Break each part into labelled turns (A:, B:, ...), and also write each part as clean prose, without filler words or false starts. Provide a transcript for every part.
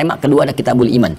A: Tema kedua ada Kitabul Iman.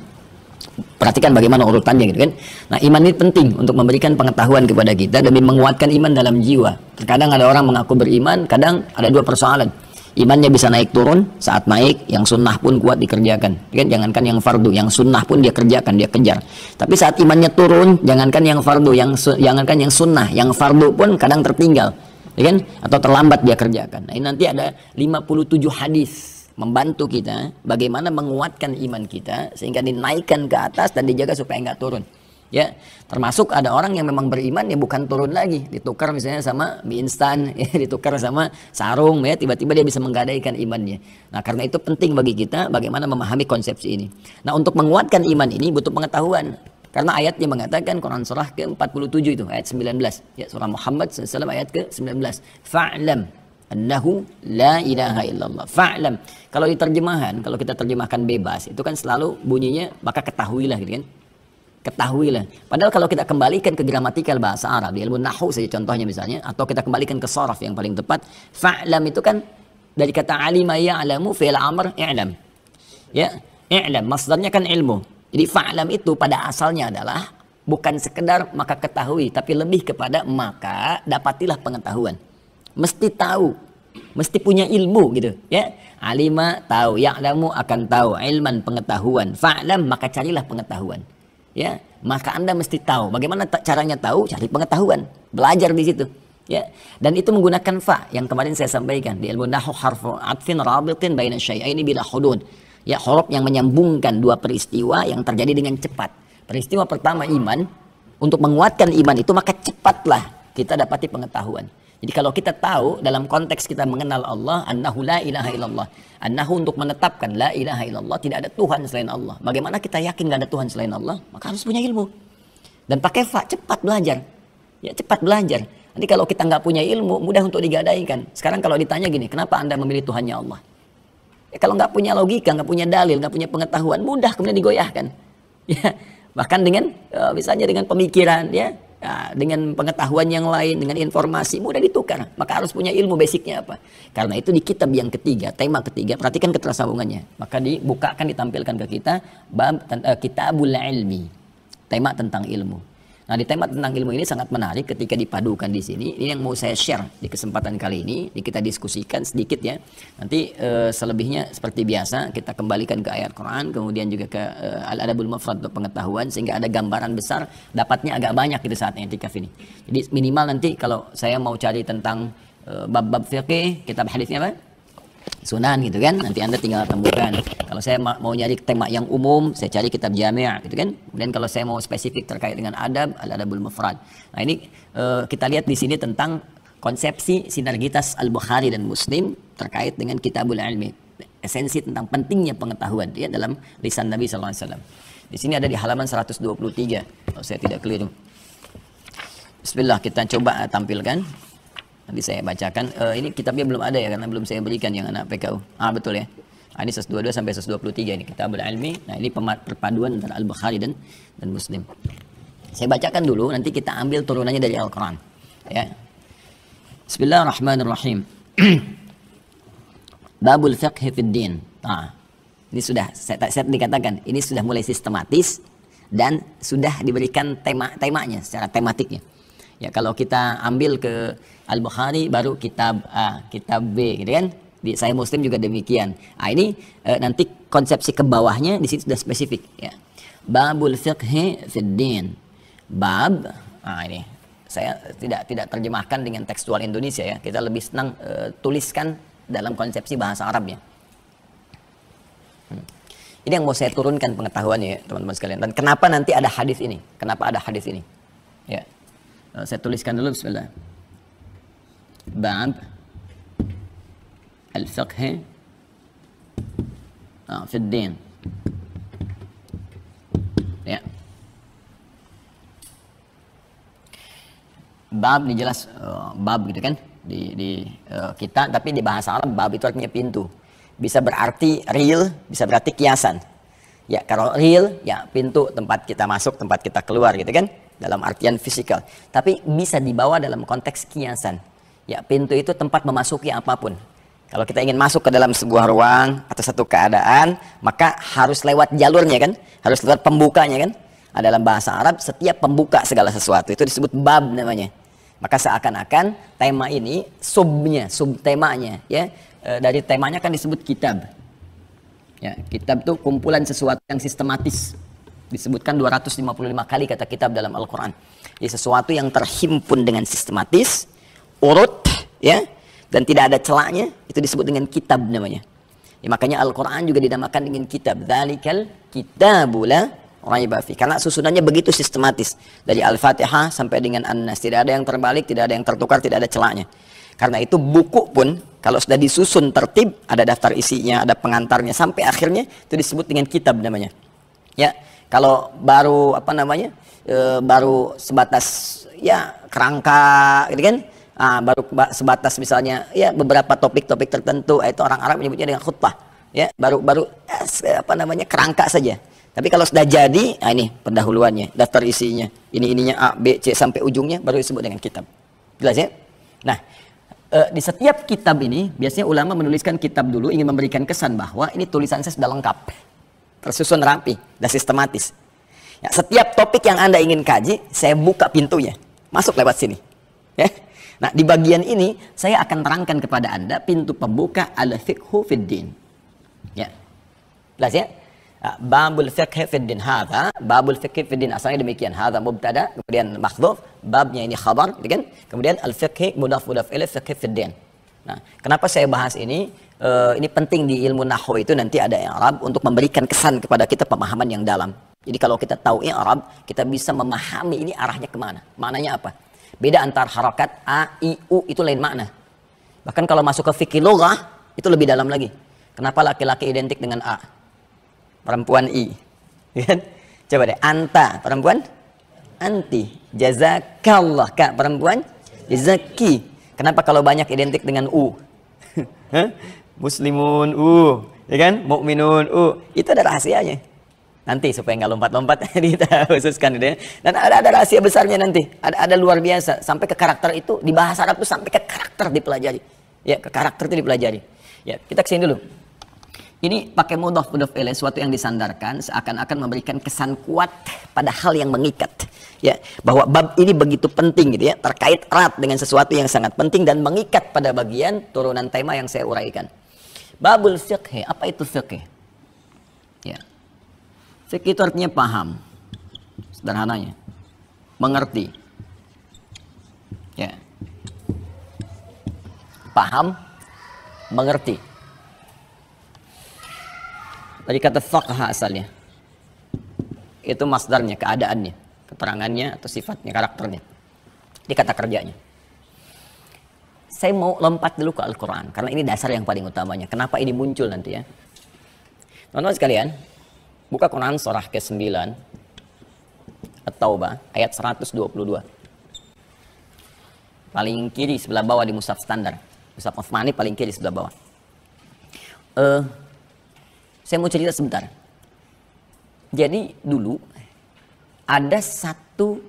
A: Perhatikan bagaimana urutannya gitu kan. Nah, iman ini penting untuk memberikan pengetahuan kepada kita demi menguatkan iman dalam jiwa. Terkadang ada orang mengaku beriman, kadang ada dua persoalan. Imannya bisa naik turun, saat naik yang sunnah pun kuat dikerjakan. Kan? Jangankan yang fardu, yang sunnah pun dia kerjakan, dia kejar. Tapi saat imannya turun, jangankan yang fardu, jangankan yang sunnah, yang fardu pun kadang tertinggal. Ya kan? Atau terlambat dia kerjakan. Nah, ini nanti ada 57 hadis membantu kita bagaimana menguatkan iman kita sehingga dinaikkan ke atas dan dijaga supaya nggak turun. Ya, termasuk ada orang yang memang beriman ya bukan turun lagi, ditukar misalnya sama mie instan, ya, ditukar sama sarung, ya tiba-tiba dia bisa menggadaikan imannya. Nah, karena itu penting bagi kita bagaimana memahami konsepsi ini. Nah, untuk menguatkan iman ini butuh pengetahuan. Karena ayatnya mengatakan Quran surah ke-47 itu ayat 19, ya surah Muhammad SAW ayat ke-19. Fa'lam annahu la ilaha illallah. Fa'lam. Kalau diterjemahan, kalau kita terjemahkan bebas, itu kan selalu bunyinya maka ketahuilah gitu kan. Ketahuilah. Padahal kalau kita kembalikan ke gramatikal bahasa Arab, di ilmu nahwu saja contohnya misalnya, atau kita kembalikan ke sharaf yang paling tepat, fa'lam itu kan dari kata alima ya'lamu fi'il amr i'lam. Ya, i'lam masdarnya kan ilmu. Jadi fa'lam itu pada asalnya adalah bukan sekedar maka ketahui, tapi lebih kepada maka dapatilah pengetahuan. Mesti tahu, mesti punya ilmu gitu, ya. Alima tahu, ya'lamu akan tahu, ilman pengetahuan, fa'lam maka carilah pengetahuan. Ya, maka Anda mesti tahu bagaimana caranya tahu, cari pengetahuan, belajar di situ, ya. Dan itu menggunakan fa yang kemarin saya sampaikan di ilmu nahwu, harfu atfin rabitin baina syai'aini bila hudud. Ya, huruf yang menyambungkan dua peristiwa yang terjadi dengan cepat. Peristiwa pertama iman, untuk menguatkan iman itu maka cepatlah kita dapati pengetahuan. Jadi kalau kita tahu dalam konteks kita mengenal Allah, annahu la ilaha illallah. Annahu untuk menetapkan la ilaha illallah, tidak ada Tuhan selain Allah. Bagaimana kita yakin gak ada Tuhan selain Allah? Maka harus punya ilmu. Dan pakai fa, cepat belajar. Ya, cepat belajar. Nanti kalau kita nggak punya ilmu, mudah untuk digadaikan. Sekarang kalau ditanya gini, kenapa Anda memilih Tuhannya Allah? Ya, kalau nggak punya logika, nggak punya dalil, nggak punya pengetahuan, mudah kemudian digoyahkan. Ya, bahkan dengan misalnya dengan pemikiran, ya. Nah, dengan pengetahuan yang lain, dengan informasi mudah ditukar. Maka harus punya ilmu basicnya apa. Karena itu di kitab yang ketiga, tema ketiga, perhatikan ketersambungannya. Maka dibukakan, ditampilkan ke kita bab Kitabul Ilmi, tema tentang ilmu. Nah, di tema tentang ilmu ini sangat menarik ketika dipadukan di sini. Ini yang mau saya share di kesempatan kali ini, kita diskusikan sedikit ya. Nanti selebihnya seperti biasa kita kembalikan ke ayat Quran, kemudian juga ke Al-Adabul Mufrad untuk pengetahuan sehingga ada gambaran besar, dapatnya agak banyak gitu saat i'tikaf ini. Jadi minimal nanti kalau saya mau cari tentang bab-bab fikih, kitab hadisnya apa? Sunan gitu kan, nanti Anda tinggal temukan. Kalau saya mau nyari tema yang umum, saya cari kitab jami' gitu kan. Kemudian kalau saya mau spesifik terkait dengan adab, Al-Adabul Mufrad. Nah, ini kita lihat di sini tentang konsepsi sinergitas Al-Bukhari dan Muslim terkait dengan Kitabul Ilmi. Esensi tentang pentingnya pengetahuan ya dalam lisan Nabi SAW. Di sini ada di halaman 123 kalau saya tidak keliru. Bismillah, kita coba tampilkan. Nanti saya bacakan. Ini kitabnya belum ada ya karena belum saya berikan yang anak PKU. Betul ya. Ini 122 sampai 123 ini Kitabul Ilmi. Nah, ini perpaduan antara Al-Bukhari dan Muslim. Saya bacakan dulu, nanti kita ambil turunannya dari Al-Quran. Ya. Bismillahirrahmanirrahim. Babul fiqh fid din. Nah, ini sudah saya dikatakan, ini sudah mulai sistematis dan sudah diberikan temanya secara tematiknya. Ya, kalau kita ambil ke Al-Bukhari baru kitab A, kitab B gitu kan. Di Sahih Muslim juga demikian. Ini nanti konsepsi ke bawahnya di sini sudah spesifik ya. Babul fiqh fid din. Bab, ini saya tidak terjemahkan dengan tekstual Indonesia ya. Kita lebih senang tuliskan dalam konsepsi bahasa Arabnya. Ini yang mau saya turunkan pengetahuannya ya, teman-teman sekalian. Dan kenapa nanti ada hadis ini? Kenapa ada hadis ini? Ya. Saya tuliskan dulu, bismillah. Bab al-fiqh fi ad-din. Ya. Bab ini jelas bab gitu kan di kita, tapi di bahasa Arab bab itu artinya pintu. Bisa berarti real, bisa berarti kiasan. Ya, kalau real ya pintu tempat kita masuk, tempat kita keluar gitu kan. Dalam artian fisikal, tapi bisa dibawa dalam konteks kiasan. Ya, pintu itu tempat memasuki apapun. Kalau kita ingin masuk ke dalam sebuah ruang atau satu keadaan, maka harus lewat jalurnya kan, harus lewat pembukanya kan. Dalam bahasa Arab, setiap pembuka segala sesuatu itu disebut bab namanya. Maka seakan-akan tema ini subtemanya ya, dari temanya kan disebut kitab. Ya, kitab itu kumpulan sesuatu yang sistematis. Disebutkan 255 kali kata kitab dalam Al-Quran. Jadi sesuatu yang terhimpun dengan sistematis, urut ya, dan tidak ada celahnya, itu disebut dengan kitab namanya. Ya, makanya Al-Quran juga dinamakan dengan kitab. Dzalikal kitabu la raiba fi. Karena susunannya begitu sistematis. Dari Al-Fatihah sampai dengan An-Nas. Tidak ada yang terbalik, tidak ada yang tertukar, tidak ada celahnya. Karena itu buku pun, kalau sudah disusun tertib, ada daftar isinya, ada pengantarnya, sampai akhirnya, itu disebut dengan kitab namanya. Ya, kalau baru, baru sebatas, ya, kerangka, gitu kan. Baru sebatas misalnya ya beberapa topik-topik tertentu, itu orang Arab menyebutnya dengan khutbah ya, baru kerangka saja. Tapi kalau sudah jadi, ini pendahuluannya, daftar isinya, ininya A, B, C sampai ujungnya, baru disebut dengan kitab. Jelas ya? Nah, di setiap kitab ini biasanya ulama menuliskan kitab dulu, ingin memberikan kesan bahwa ini tulisan saya sudah lengkap, tersusun rapi dan sistematis ya. Setiap topik yang Anda ingin kaji, saya buka pintunya, masuk lewat sini ya. Nah, di bagian ini saya akan terangkan kepada Anda pintu pembuka al-fiqhu fid din. Ya. Jelas ya? Babul fiqh fid din hadza, babul fiqh fid din asalnya demikian. Hadza mubtada, kemudian mahdhuf, babnya ini khabar, gitu kan? Kemudian al-fiqh mudhaf ilaih fiqh fid din. Nah, kenapa saya bahas ini? Ini penting di ilmu nahwu itu nanti ada i'rab untuk memberikan kesan kepada kita pemahaman yang dalam. Jadi kalau kita tahu i'rab, kita bisa memahami ini arahnya kemana, maknanya apa. Beda antar harakat A, I, U itu lain makna. Bahkan kalau masuk ke fikih lughah itu lebih dalam lagi. Kenapa laki-laki identik dengan A? Perempuan I. Coba deh, anta perempuan anti, jazakallah kak perempuan jazaki. Kenapa kalau banyak identik dengan U? Muslimun U, ya kan? Mukminun U. Itu ada rahasianya. Nanti supaya nggak lompat-lompat kita khususkan gitu ya. Dan ada rahasia besarnya nanti. Ada luar biasa sampai ke karakter itu di bahasa Arab itu sampai ke karakter dipelajari. Ya, ke karakter itu dipelajari. Ya, kita kesini dulu. Ini pakai mudhaf ilaih, sesuatu yang disandarkan seakan-akan memberikan kesan kuat pada hal yang mengikat. Ya, bahwa bab ini begitu penting gitu ya, terkait erat dengan sesuatu yang sangat penting dan mengikat pada bagian turunan tema yang saya uraikan. Babul fiqh, apa itu fiqh? Ya. Fiqh itu artinya paham, sederhananya, mengerti, ya, paham, mengerti. Dari kata faqha asalnya, itu masdarnya, keadaannya, keterangannya atau sifatnya, karakternya. Ini kata kerjanya. Saya mau lompat dulu ke Al-Quran, karena ini dasar yang paling utamanya. Kenapa ini muncul nanti ya? Teman-teman sekalian, buka Quran surah ke-9 At-Taubah ayat 122. Paling kiri sebelah bawah di mushaf standar. Mushaf Utsmani paling kiri sebelah bawah. Saya mau cerita sebentar. Jadi dulu ada satu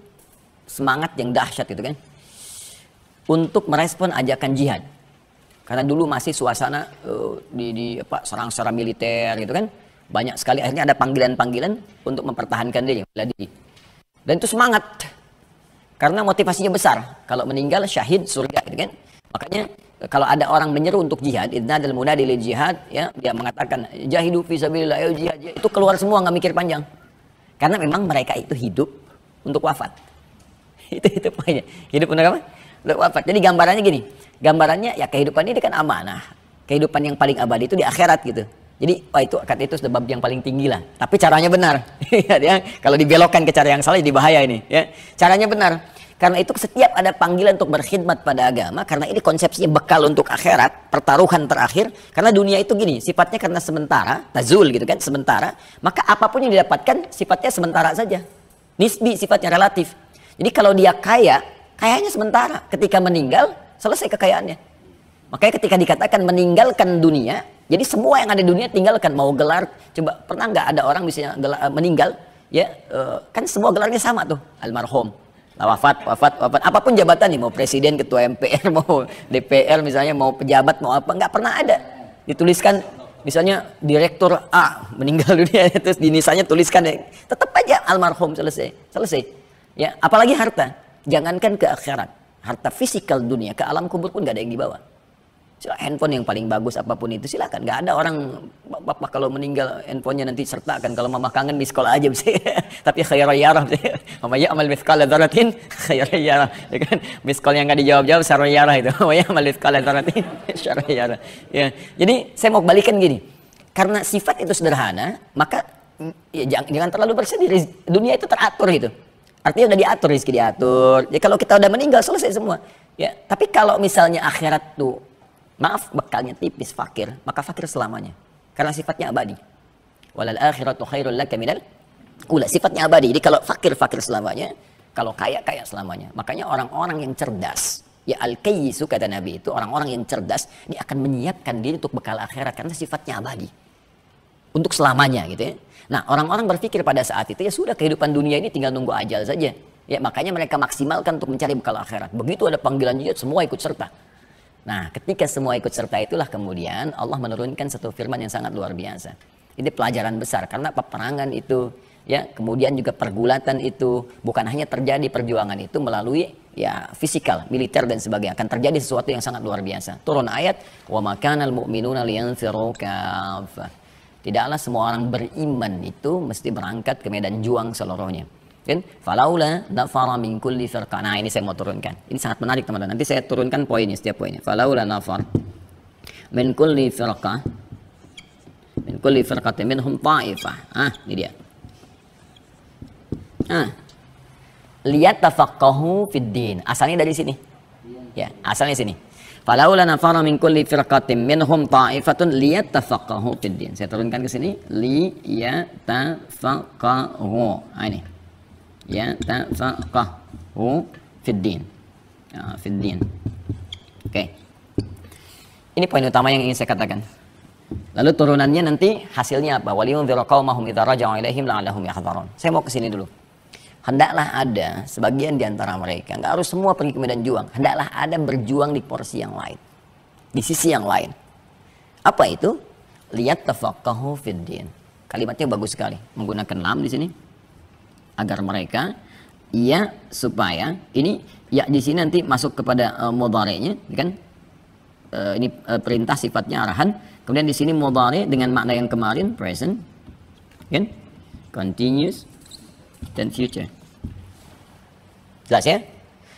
A: semangat yang dahsyat itu kan, untuk merespon ajakan jihad. Karena dulu masih suasana serang-serang militer gitu kan. Banyak sekali, akhirnya ada panggilan-panggilan untuk mempertahankan diri, bela diri. Dan itu semangat. Karena motivasinya besar. Kalau meninggal syahid surga gitu kan. Makanya kalau ada orang menyeru untuk jihad, idnadal munadi lil jihad, ya, dia mengatakan jahidu fi sabilillah, ayo jihad, jihad. Itu keluar semua, nggak mikir panjang. Karena memang mereka itu hidup untuk wafat. itu poinnya. Hidup untuk apa? Untuk wafat. Jadi gambarannya gini. Gambarannya ya kehidupan ini kan amanah. Kehidupan yang paling abadi itu di akhirat gitu. Jadi, itu sudah bab yang paling tinggi lah. Tapi caranya benar. Ya, kalau dibelokkan ke cara yang salah, jadi bahaya ini. Ya. Caranya benar. Karena itu setiap ada panggilan untuk berkhidmat pada agama, karena ini konsepsinya bekal untuk akhirat, pertaruhan terakhir. Karena dunia itu gini, sifatnya karena sementara, tazul gitu kan, sementara. Maka apapun yang didapatkan, sifatnya sementara saja. Nisbi, sifatnya relatif. Jadi kalau dia kaya, kayanya sementara. Ketika meninggal, selesai kekayaannya. Makanya ketika dikatakan meninggalkan dunia, jadi semua yang ada di dunia tinggalkan. Mau gelar, coba pernah nggak ada orang bisa meninggal, ya kan semua gelarnya sama tuh, almarhum, wafat, apapun jabatan nih, mau presiden, ketua MPR, mau DPR misalnya, mau pejabat, mau apa, nggak pernah ada dituliskan misalnya direktur A meninggal dunia, terus di nisanya tuliskan ya, tetap aja almarhum, selesai. Ya, apalagi harta, jangankan ke akhirat, harta fisikal dunia, ke alam kubur pun nggak ada yang dibawa. Handphone yang paling bagus apapun itu silakan, nggak ada orang bapak kalau meninggal handphonenya nanti sertakan, kalau mama kangen di sekolah aja bisa. Tapi khairan yarah, mama ya amal mithqala dzarratin khairan yarah, ya kan, miskol yang nggak dijawab sarran yarah itu, mama ya amal mithqala dzarratin syarran yarah. Ya, jadi saya mau balikan gini, karena sifat itu sederhana, maka ya, jangan terlalu bersedih, dunia itu teratur gitu, artinya udah diatur, rezeki diatur. Ya kalau kita udah meninggal selesai semua. Ya, tapi kalau misalnya akhirat tuh maaf bekalnya tipis, fakir, maka fakir selamanya karena sifatnya abadi. Walal akhiratu khairul laka minal ula, sifatnya abadi. Jadi kalau fakir selamanya, kalau kaya selamanya. Makanya orang-orang yang cerdas, ya al-kayyisu kata Nabi itu, orang-orang yang cerdas dia akan menyiapkan diri untuk bekal akhirat karena sifatnya abadi untuk selamanya gitu ya. Nah, orang-orang berpikir pada saat itu ya sudah, kehidupan dunia ini tinggal nunggu ajal saja. Ya makanya mereka maksimalkan untuk mencari bekal akhirat. Begitu ada panggilan jihad semua ikut serta. Nah, ketika semua ikut serta itulah kemudian Allah menurunkan satu firman yang sangat luar biasa. Ini pelajaran besar karena peperangan itu, ya, kemudian juga pergulatan itu bukan hanya terjadi perjuangan itu melalui ya fisikal, militer dan sebagainya, akan terjadi sesuatu yang sangat luar biasa. Turun ayat, wa makanal mu'minuna liyanfiru kaffah. Tidaklah semua orang beriman itu mesti berangkat ke medan juang seluruhnya. Kan? Falaula nafara min kulli firqah. Nah, ini saya mau turunkan. Ini sangat menarik teman-teman. Nanti saya turunkan poinnya, setiap poinnya. Falaula nafar min kulli firqah, min kulli firqatin minhum ta'ifah. Ini dia. Liyatafaqahu fid din. Asalnya dari sini. Ya, asalnya sini. Falaula nafara min kulli firqatin minhum ta'ifatun liyatafaqahu fid din. Saya turunkan ke sini. Liyatafaqahu. Ini. Ya tafaqahu fid din. Fid din. Oke. Ini poin utama yang ingin saya katakan. Lalu turunannya nanti hasilnya apa? Waliyunziru qaumahum idza raja'u ilaihim la'allahum yahdharun. Saya mau ke sini dulu. Hendaklah ada sebagian di antara mereka, enggak harus semua pergi ke medan juang. Hendaklah ada berjuang di porsi yang lain. Di sisi yang lain. Apa itu? Lihat tafaqahu fid din. Kalimatnya bagus sekali. Menggunakan lam di sini. Agar mereka ya supaya ini ya di sini nanti masuk kepada mudhari'nya kan, ini perintah sifatnya arahan, kemudian di sini mudhari' dengan makna yang kemarin present kan, continuous dan future, jelas ya.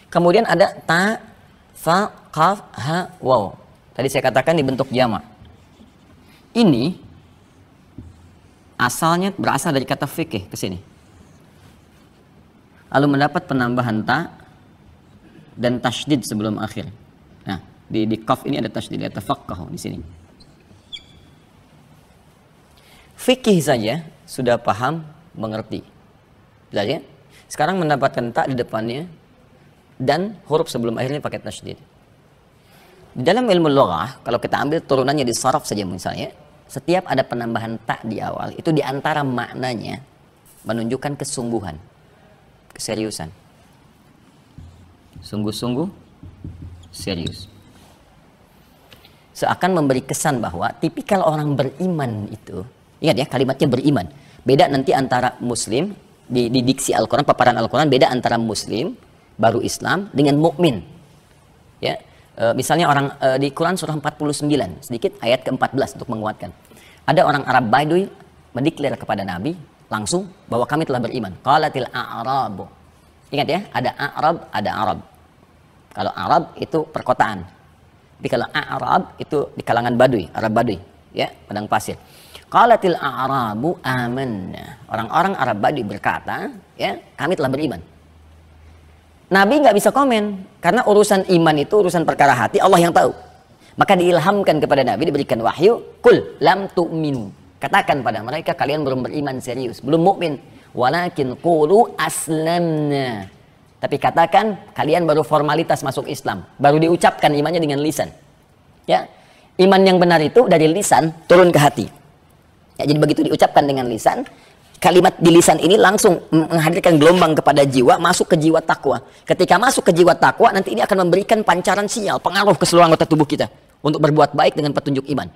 A: Kemudian ada ta fa qaf ha waw, tadi saya katakan dibentuk jamak. Ini asalnya berasal dari kata fikih ke sini, lalu mendapat penambahan ta dan tasydid sebelum akhir. Nah, di qaf ini ada tasydid, ada tafaqahu di sini. Fikih saja sudah paham, mengerti. Jelas ya? Sekarang mendapatkan ta di depannya dan huruf sebelum akhirnya pakai tasydid. Di dalam ilmu lughah, kalau kita ambil turunannya di sharaf saja misalnya, setiap ada penambahan ta di awal, itu di antara maknanya menunjukkan kesungguhan, keseriusan, sungguh-sungguh serius, seakan memberi kesan bahwa tipikal orang beriman itu, ingat ya kalimatnya beriman, beda nanti antara muslim di diksi Al-Quran, paparan Al-Quran beda antara muslim baru Islam dengan mukmin. Ya, misalnya orang di Quran surah 49 sedikit ayat ke-14 untuk menguatkan, ada orang Arab Badui mendeklar kepada Nabi langsung bahwa kami telah beriman. Qalatil a'rabu. Ingat ya, ada Arab, ada Arab. Kalau Arab itu perkotaan. Tapi kalau Arab itu di kalangan Badui, Arab Badui, ya, padang pasir. Qalatil a'rabu amanna. Orang-orang Arab Badui berkata, ya, kami telah beriman. Nabi nggak bisa komen karena urusan iman itu urusan perkara hati, Allah yang tahu. Maka diilhamkan kepada Nabi, diberikan wahyu, kul lam tu'minu. Katakan pada mereka, kalian belum beriman serius, belum mukmin. Walakin qulu aslamna. Tapi katakan kalian baru formalitas masuk Islam, baru diucapkan imannya dengan lisan. Ya, iman yang benar itu dari lisan turun ke hati. Ya, jadi begitu diucapkan dengan lisan, Kalimat di lisan ini langsung menghadirkan gelombang kepada jiwa, masuk ke jiwa takwa. Ketika masuk ke jiwa takwa, nanti ini akan memberikan pancaran sinyal, pengaruh ke seluruh anggota tubuh kita untuk berbuat baik dengan petunjuk iman.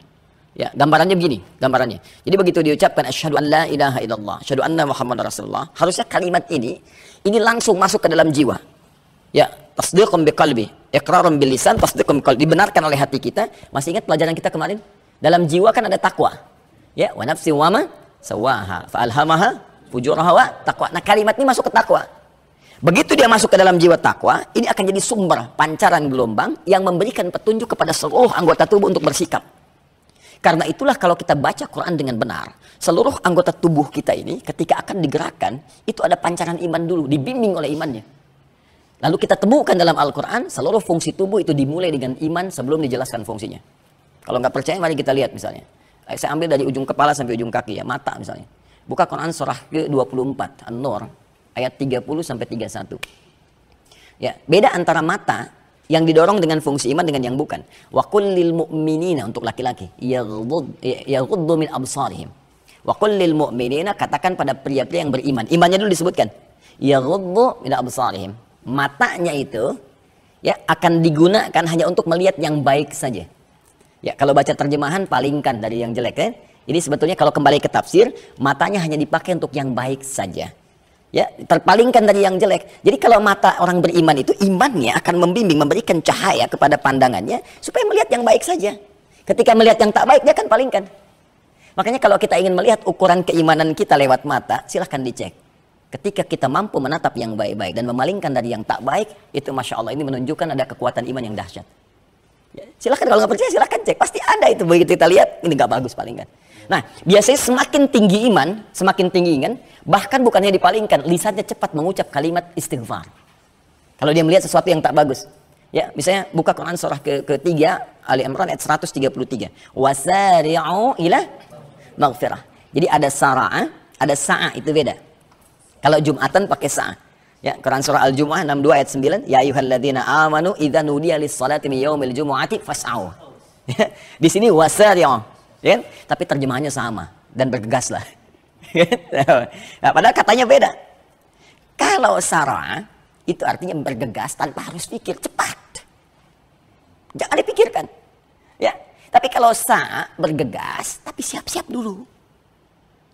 A: Ya, gambarannya begini, gambarannya. Jadi begitu diucapkan asyhadu an la ilaha illallah, asyhadu anna muhammadar rasulullah, harusnya kalimat ini langsung masuk ke dalam jiwa. Ya, tasdiqun biqalbi, iqrarun bil lisan, tasdiqun biqalbi, dibenarkan oleh hati kita. Masih ingat pelajaran kita kemarin? Dalam jiwa kan ada takwa. Ya, wa nafsi wa ma sawaha fa alhamaha fujuraha wa taqwa. Nah, kalimat ini masuk ke takwa. Begitu dia masuk ke dalam jiwa takwa, ini akan jadi sumber pancaran gelombang yang memberikan petunjuk kepada seluruh anggota tubuh untuk bersikap. Karena itulah kalau kita baca Quran dengan benar, seluruh anggota tubuh kita ini ketika akan digerakkan, itu ada pancaran iman dulu, dibimbing oleh imannya. Lalu kita temukan dalam Al-Quran, seluruh fungsi tubuh itu dimulai dengan iman sebelum dijelaskan fungsinya. Kalau nggak percaya, mari kita lihat misalnya. Saya ambil dari ujung kepala sampai ujung kaki, ya, mata misalnya. Buka Quran surah ke-24, An-Nur, ayat 30 sampai 31. Ya, beda antara mata yang didorong dengan fungsi iman dengan yang bukan. Wa qul lil mu'minina, untuk laki-laki, yaghuddu min absarihim. Wa qul lil mu'minina, katakan pada pria-pria yang beriman. Imannya dulu disebutkan. Yaghuddu min absarihim. Matanya itu ya akan digunakan hanya untuk melihat yang baik saja. Ya, kalau baca terjemahan palingkan dari yang jelek kan. Ini sebetulnya kalau kembali ke tafsir, matanya hanya dipakai untuk yang baik saja. Ya, terpalingkan dari yang jelek. Jadi kalau mata orang beriman itu, imannya akan membimbing, memberikan cahaya kepada pandangannya supaya melihat yang baik saja. Ketika melihat yang tak baik, dia akan palingkan. Makanya kalau kita ingin melihat ukuran keimanan kita lewat mata, silahkan dicek. Ketika kita mampu menatap yang baik-baik dan memalingkan dari yang tak baik, itu Masya Allah, ini menunjukkan ada kekuatan iman yang dahsyat. Ya, silahkan, kalau nggak percaya silahkan cek, pasti ada itu. Begitu kita lihat, ini nggak bagus, palingkan. Nah, biasanya semakin tinggi iman, bahkan bukannya dipalingkan, lisannya cepat mengucap kalimat istighfar. Kalau dia melihat sesuatu yang tak bagus. Ya, misalnya buka Quran surah ketiga, Ali Imran ayat 133. Wasari'u ila maghfirah. Jadi ada sara'ah, ada sa'ah, itu beda. Kalau Jumatan pakai sa'ah. Ya, Quran surah Al-Jumu'ah 62 ayat 9, ya ayyuhalladzina amanu idza nudiya lis-salati min yaumil jumu'ati fas'au. Ya, di sini wasari'u, ya, tapi terjemahannya sama dan bergegaslah. Nah, padahal katanya beda. Kalau sar'a itu artinya bergegas tanpa harus pikir, cepat. Jangan dipikirkan. Ya, tapi kalau sa' bergegas tapi siap-siap dulu.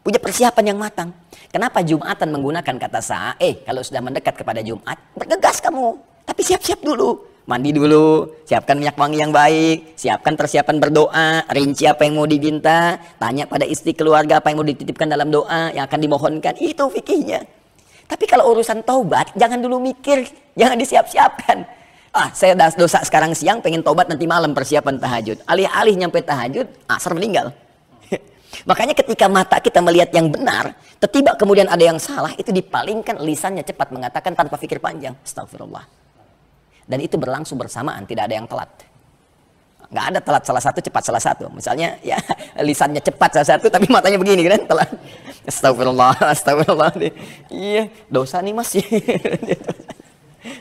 A: Punya persiapan yang matang. Kenapa Jumatan menggunakan kata sa'? Kalau sudah mendekat kepada Jumat, bergegas kamu. Tapi siap-siap dulu. Mandi dulu, siapkan minyak wangi yang baik, siapkan persiapan berdoa, rinci apa yang mau diminta, tanya pada istri keluarga apa yang mau dititipkan dalam doa yang akan dimohonkan. Itu fikihnya. Tapi kalau urusan taubat, jangan dulu mikir, jangan disiap-siapkan. Saya dosa sekarang siang, pengen taubat nanti malam persiapan tahajud. Alih-alih nyampe tahajud, asar meninggal. Makanya ketika mata kita melihat yang benar, tiba kemudian ada yang salah, itu dipalingkan, lisannya cepat mengatakan tanpa pikir panjang. Astagfirullah. Dan itu berlangsung bersamaan, tidak ada yang telat. Nggak ada telat salah satu, cepat salah satu. Misalnya, ya lisannya cepat salah satu, tapi matanya begini kan, telat. Astagfirullah, astagfirullah. Iya, dosa nih mas.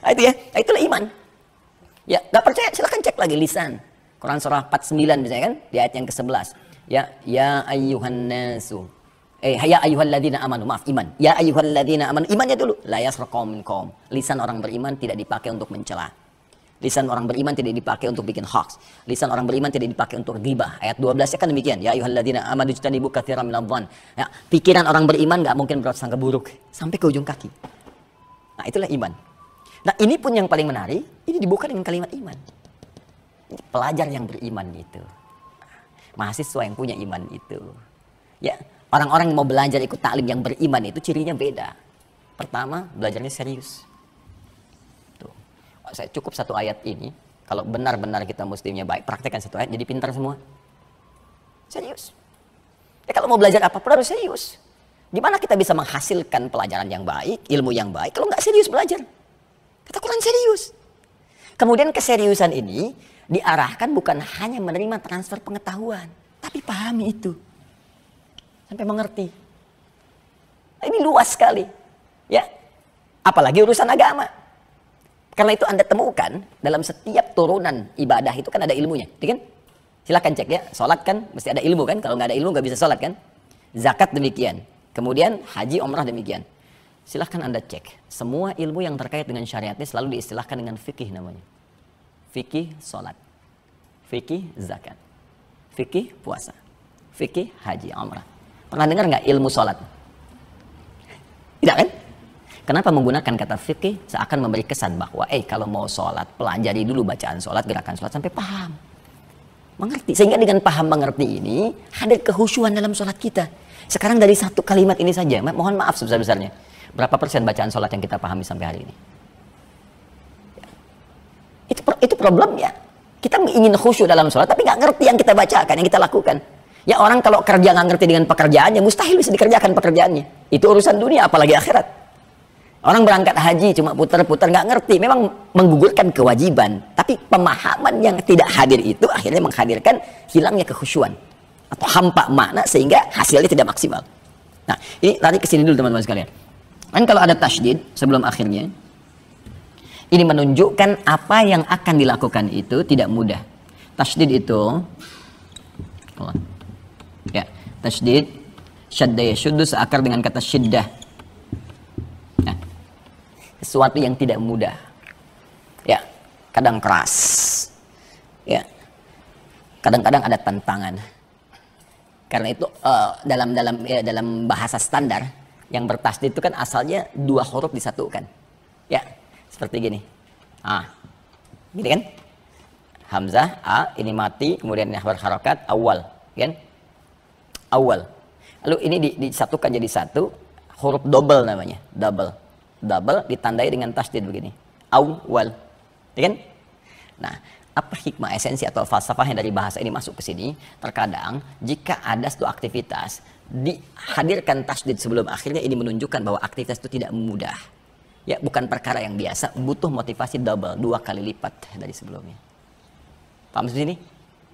A: Nah, itu ya, nah, itulah iman. Ya, nggak percaya, silahkan cek lagi lisan. Quran surah 49 misalnya kan, di ayat yang ke-11. Ya ayyuhan nasu. Ya ayyuhalladzina amanu, maaf, iman. Ya ayyuhalladzina amanu, imannya dulu. La yasraqum minkum. Lisan orang beriman tidak dipakai untuk mencela. Lisan orang beriman tidak dipakai untuk bikin hoax. Lisan orang beriman tidak dipakai untuk ghibah. Ayat 12-nya kan demikian. Ya ayyuhalladzina amanu ijtanibu katsiran minadh-dhann. Ya, pikiran orang beriman enggak mungkin berprasangka buruk sampai ke ujung kaki. Nah, itulah iman. Nah, ini pun yang paling menarik, ini dibuka dengan kalimat iman. Pelajar yang beriman itu. Mahasiswa yang punya iman itu. Ya, orang-orang yang mau belajar ikut taklim yang beriman itu cirinya beda. Pertama, belajarnya serius. Tuh. Saya cukup satu ayat ini, kalau benar-benar kita muslimnya baik, praktekkan satu ayat, jadi pintar semua. Serius. Ya, kalau mau belajar apapun harus serius. Gimana kita bisa menghasilkan pelajaran yang baik, ilmu yang baik, kalau nggak serius belajar? Kata Quran serius. Kemudian keseriusan ini diarahkan bukan hanya menerima transfer pengetahuan, tapi pahami itu. Sampai mengerti. Ini luas sekali. Ya. Apalagi urusan agama. Karena itu Anda temukan dalam setiap turunan ibadah itu kan ada ilmunya. Kan? Silakan cek ya. Salat kan mesti ada ilmu kan? Kalau nggak ada ilmu nggak bisa salat kan? Zakat demikian. Kemudian haji, umrah demikian. Silahkan Anda cek. Semua ilmu yang terkait dengan syariat ini selalu diistilahkan dengan fikih namanya. Fikih salat, fikih zakat, fikih puasa, fikih haji, umrah. Pernah dengar nggak ilmu salat? Tidak kan? Kenapa menggunakan kata fikih? Seakan memberi kesan bahwa kalau mau sholat, pelajari dulu bacaan sholat, gerakan sholat sampai paham. Mengerti. Sehingga dengan paham mengerti ini, hadir kehusyuan dalam sholat kita. Sekarang dari satu kalimat ini saja, mohon maaf sebesar-besarnya. Berapa persen bacaan sholat yang kita pahami sampai hari ini? Itu problemnya. Kita ingin khusyuk dalam sholat, tapi nggak ngerti yang kita bacakan, yang kita lakukan. Ya orang kalau kerja nggak ngerti dengan pekerjaannya, mustahil bisa dikerjakan pekerjaannya. Itu urusan dunia, apalagi akhirat. Orang berangkat haji cuma putar-putar nggak ngerti, memang menggugurkan kewajiban, tapi pemahaman yang tidak hadir itu akhirnya menghadirkan hilangnya kekhusyuan atau hampa makna sehingga hasilnya tidak maksimal. Nah, ini lari ke sini dulu teman-teman sekalian. Kan kalau ada tasydid sebelum akhirnya, ini menunjukkan apa yang akan dilakukan itu tidak mudah. Tasydid itu, ya, tasydid, syadda yashuddu seakar dengan kata syiddah. Sesuatu yang tidak mudah, ya, kadang keras, ya, kadang-kadang ada tantangan. Karena itu dalam bahasa standar yang bertasydid itu kan asalnya dua huruf disatukan, ya, seperti gini, gini kan, hamzah a ini mati, kemudian berharokat awal, kan, awal, lalu ini disatukan jadi satu, huruf double namanya, double ditandai dengan tasydid begini, awal, ya kan? Nah, apa hikmah esensi atau falsafahnya dari bahasa ini masuk ke sini? Terkadang jika ada suatu aktivitas dihadirkan tasydid sebelum akhirnya, ini menunjukkan bahwa aktivitas itu tidak mudah, ya, bukan perkara yang biasa, butuh motivasi double, 2 kali lipat dari sebelumnya. Paham di sini?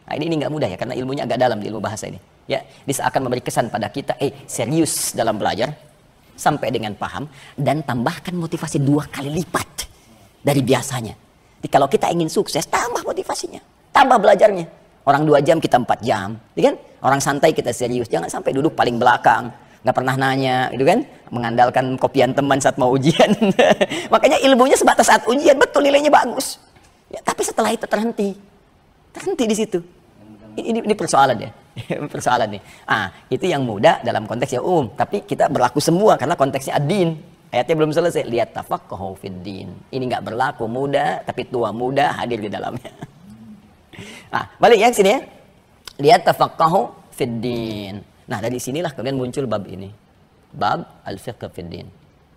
A: Nah, ini nggak mudah ya, karena ilmunya agak dalam di ilmu bahasa ini, ya. Dia akan memberi kesan pada kita, serius dalam belajar sampai dengan paham, dan tambahkan motivasi 2 kali lipat dari biasanya. Jadi kalau kita ingin sukses, tambah motivasinya, tambah belajarnya. Orang 2 jam, kita 4 jam, gitu kan? Orang santai, kita serius. Jangan sampai duduk paling belakang, nggak pernah nanya, gitu kan? Mengandalkan kopian teman saat mau ujian. Makanya ilmunya sebatas saat ujian, betul nilainya bagus. Ya, tapi setelah itu terhenti di situ. Ini persoalan ya. Persoalan nih. Itu yang mudah dalam konteks yang umum, tapi kita berlaku semua karena konteksnya ad-din. Ayatnya belum selesai. Lihat tafaqahu fid-din. Ini nggak berlaku muda, tapi tua muda hadir di dalamnya. Balik ya ke sini ya. Lihat tafaqahu fid-din. Nah, dari sinilah kemudian muncul bab ini. Bab al-fiqh fid-din.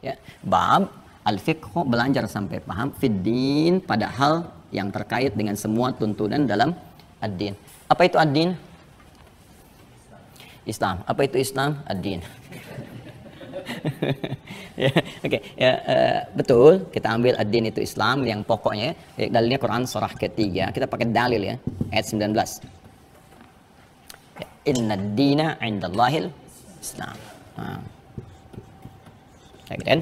A: Ya, bab al-fiqh, belajar sampai paham fid-din, pada hal yang terkait dengan semua tuntunan dalam ad-din. Apa itu ad-din? Islam. Apa itu Islam? Ad-din. Betul. Kita ambil ad-din itu Islam yang pokoknya. Dalilnya Quran surah ketiga. Kita pakai dalil ya, ayat 19. Inna ad-dina 'indallahil Islam. Kan?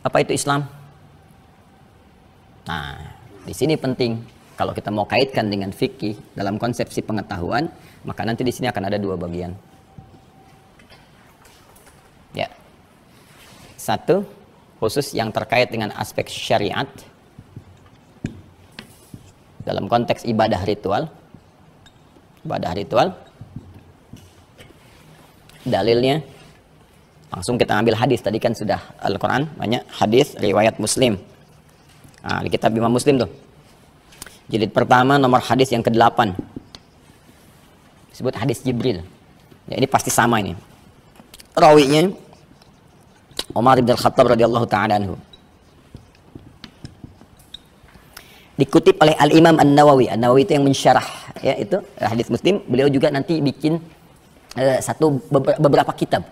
A: Apa itu Islam? Di sini penting. Kalau kita mau kaitkan dengan fikih dalam konsepsi pengetahuan, maka nanti di sini akan ada 2 bagian. Ya. Satu, khusus yang terkait dengan aspek syariat dalam konteks ibadah ritual. Ibadah ritual. Dalilnya langsung kita ambil hadis. Tadi kan sudah Al-Quran, banyak hadis riwayat Muslim. Di kitab Imam Muslim tuh. Jilid pertama nomor hadis yang ke-8. Disebut hadis Jibril. Ya, ini pasti sama ini. Rawinya Umar bin Al-Khattab radhiyallahu ta'ala anhu. Dikutip oleh Al-Imam An-Nawawi. An-Nawawi itu yang mensyarah, ya, itu hadis Muslim. Beliau juga nanti bikin beberapa kitab.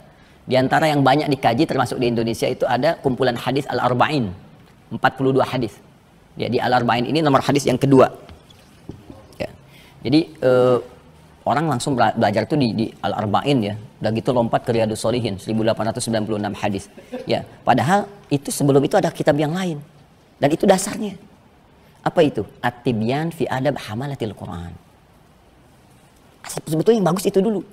A: Di antara yang banyak dikaji termasuk di Indonesia itu ada kumpulan hadis Al-Arba'in. 42 hadis. Ya, di Al-Arba'in ini nomor hadis yang kedua. Ya. Jadi orang langsung belajar itu di Al-Arba'in ya. Udah gitu lompat ke Riyadhus Shalihin 1896 hadis. Ya, padahal itu sebelum itu ada kitab yang lain. Dan itu dasarnya. Apa itu? At-Tibyan fi adab hamalatil Quran. Sebetulnya yang bagus itu dulu.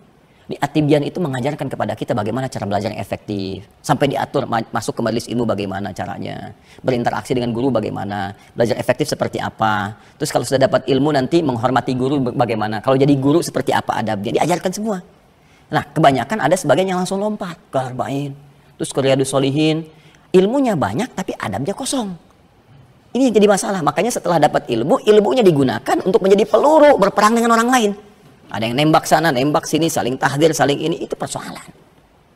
A: Di At-Tibyan itu mengajarkan kepada kita bagaimana cara belajar yang efektif. Sampai diatur masuk ke majelis ilmu bagaimana caranya. Berinteraksi dengan guru bagaimana. Belajar efektif seperti apa. Terus kalau sudah dapat ilmu nanti menghormati guru bagaimana. Kalau jadi guru seperti apa adabnya. Diajarkan semua. Nah kebanyakan ada sebagian yang langsung lompat ke Arba'in. Terus ke Riyadus Shalihin. Ilmunya banyak tapi adabnya kosong. Ini yang jadi masalah. Makanya setelah dapat ilmu, ilmunya digunakan untuk menjadi peluru berperang dengan orang lain. Ada yang nembak sana, nembak sini, saling tahdir, saling ini, itu persoalan.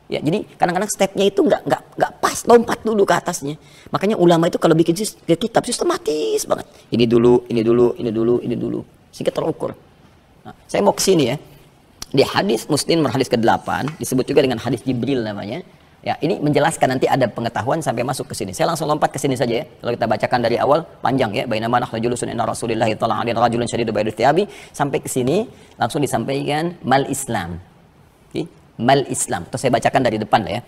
A: Ya, jadi kadang-kadang stepnya itu nggak pas, lompat dulu ke atasnya. Makanya ulama itu kalau bikin kitab sistematis banget. Ini dulu, ini dulu, ini dulu, ini dulu, sehingga terukur. Nah, saya mau ke sini ya. Di hadis Muslim hadis ke-8 disebut juga dengan hadis Jibril namanya. Ya, ini menjelaskan nanti ada pengetahuan sampai masuk ke sini. Saya langsung lompat ke sini saja ya. Kalau kita bacakan dari awal panjang ya. Bainama nahnu julusun inna Rasulillah tala'alin rajulun syadidu bayadu thiyabi sampai ke sini langsung disampaikan mal Islam. Okay? Mal Islam. Terus saya bacakan dari depan lah ya.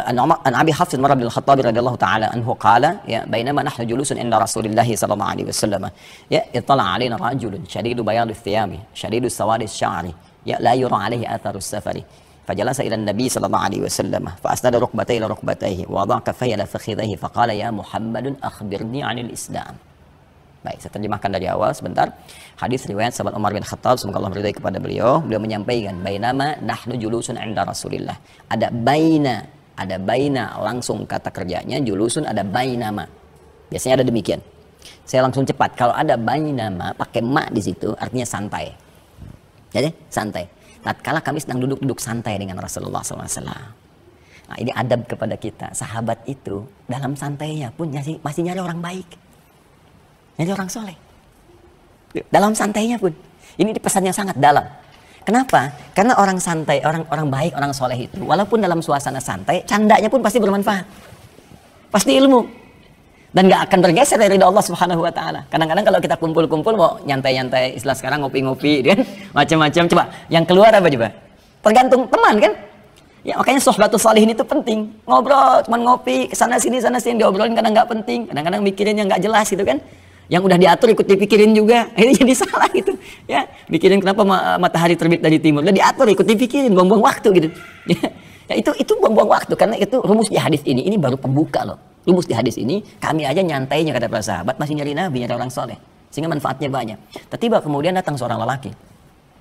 A: An Abi Hafs Umar bin Khattab radhiyallahu taala anhu qala ya bainama nahnu julusun inda Rasulillah sallallahu alaihi wasallam ya ittala alaina rajulun syadidu bayadu thiyabi syadidu sawadi sya'ri ya la yura alaihi atharus safari. فجلس إلى النبي صلى الله عليه وسلم فأسند ركبتيه إلى ركبتيه ووضع كفيه إلى فخذيه فقال يا محمد أخبرني عن الإسلام. Baik, saya terjemahkan dari awal sebentar. Hadis riwayat sahabat Umar bin Khattab semoga Allah meridai kepada beliau. Beliau menyampaikan bainama nahnu julusun 'inda Rasulillah. Ada baina langsung kata kerjanya, julusun ada bainama. Biasanya ada demikian. Saya langsung cepat. Kalau ada bainama pakai ma di situ artinya santai. Jadi santai. Tatkala kami sedang duduk-duduk santai dengan Rasulullah SAW. Nah, ini adab kepada kita. Sahabat itu dalam santainya pun masih nyari orang baik. Nyari orang soleh. Dalam santainya pun. Ini pesannya sangat dalam. Kenapa? Karena orang santai, orang baik, orang soleh itu. Walaupun dalam suasana santai, candanya pun pasti bermanfaat. Pasti ilmu. Dan gak akan bergeser dari ridha Allah Subhanahu wa taala. Kadang-kadang kalau kita kumpul-kumpul mau nyantai-nyantai istilah sekarang ngopi-ngopi kan macam-macam coba yang keluar apa coba? Tergantung teman kan? Ya makanya sohbatus salihin itu penting. Ngobrol, cuman ngopi sana sini diobrolin kadang nggak penting, kadang-kadang mikirin yang nggak jelas gitu kan. Yang udah diatur ikut dipikirin juga. Ini jadi salah gitu. Ya, mikirin kenapa matahari terbit dari timur. Udah diatur ikut dipikirin, buang-buang waktu gitu. Ya itu buang-buang waktu karena itu rumus di hadis ini baru pembuka loh. Rumus di hadis ini, kami aja nyantainya kata para sahabat masih nyari nabi, nyari orang soleh, sehingga manfaatnya banyak. Tiba-tiba kemudian datang seorang lelaki.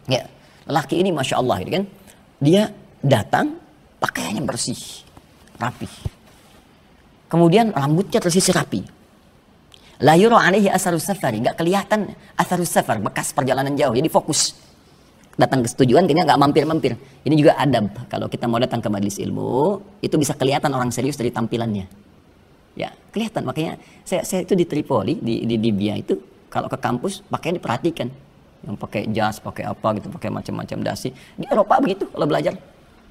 A: Ya, lelaki ini masya Allah, gitu kan? Dia datang, pakaiannya bersih, rapi. Kemudian rambutnya tersisir rapi. La yura alaihi asarus safari, nggak kelihatan asarus safar, bekas perjalanan jauh. Jadi fokus. Datang ke tujuan, kayaknya nggak mampir-mampir. Ini juga adab. Kalau kita mau datang ke majelis ilmu, itu bisa kelihatan orang serius dari tampilannya. Ya kelihatan, makanya saya itu di Tripoli di Libya itu kalau ke kampus pakaian diperhatikan, yang pakai jas, pakai apa gitu, pakai macam-macam dasi. Di Eropa begitu kalau belajar,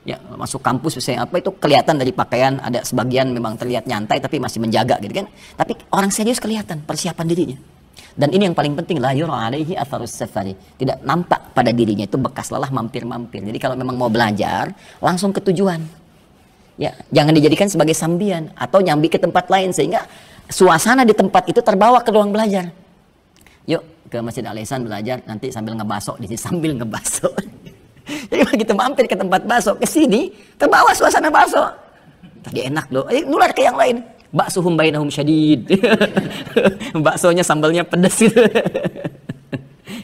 A: ya masuk kampus misalnya apa itu kelihatan dari pakaian, ada sebagian memang terlihat nyantai tapi masih menjaga gitu kan, tapi orang serius kelihatan persiapan dirinya. Dan ini yang paling penting, la yura alaihi atharus safari, tidak nampak pada dirinya itu bekas lelah mampir-mampir. Jadi kalau memang mau belajar langsung ke tujuan. Ya, jangan dijadikan sebagai sambian atau nyambi ke tempat lain sehingga suasana di tempat itu terbawa ke ruang belajar. Yuk ke Masjid Al-Ihsan belajar, nanti sambil ngebaso di sini sambil ngebaso. Jadi begitu mampir ke tempat baso, ke sini terbawa suasana baso. Tadi enak loh, nular ke yang lain. Baksuhum bainahum syadid. Baksonya sambalnya pedas gitu.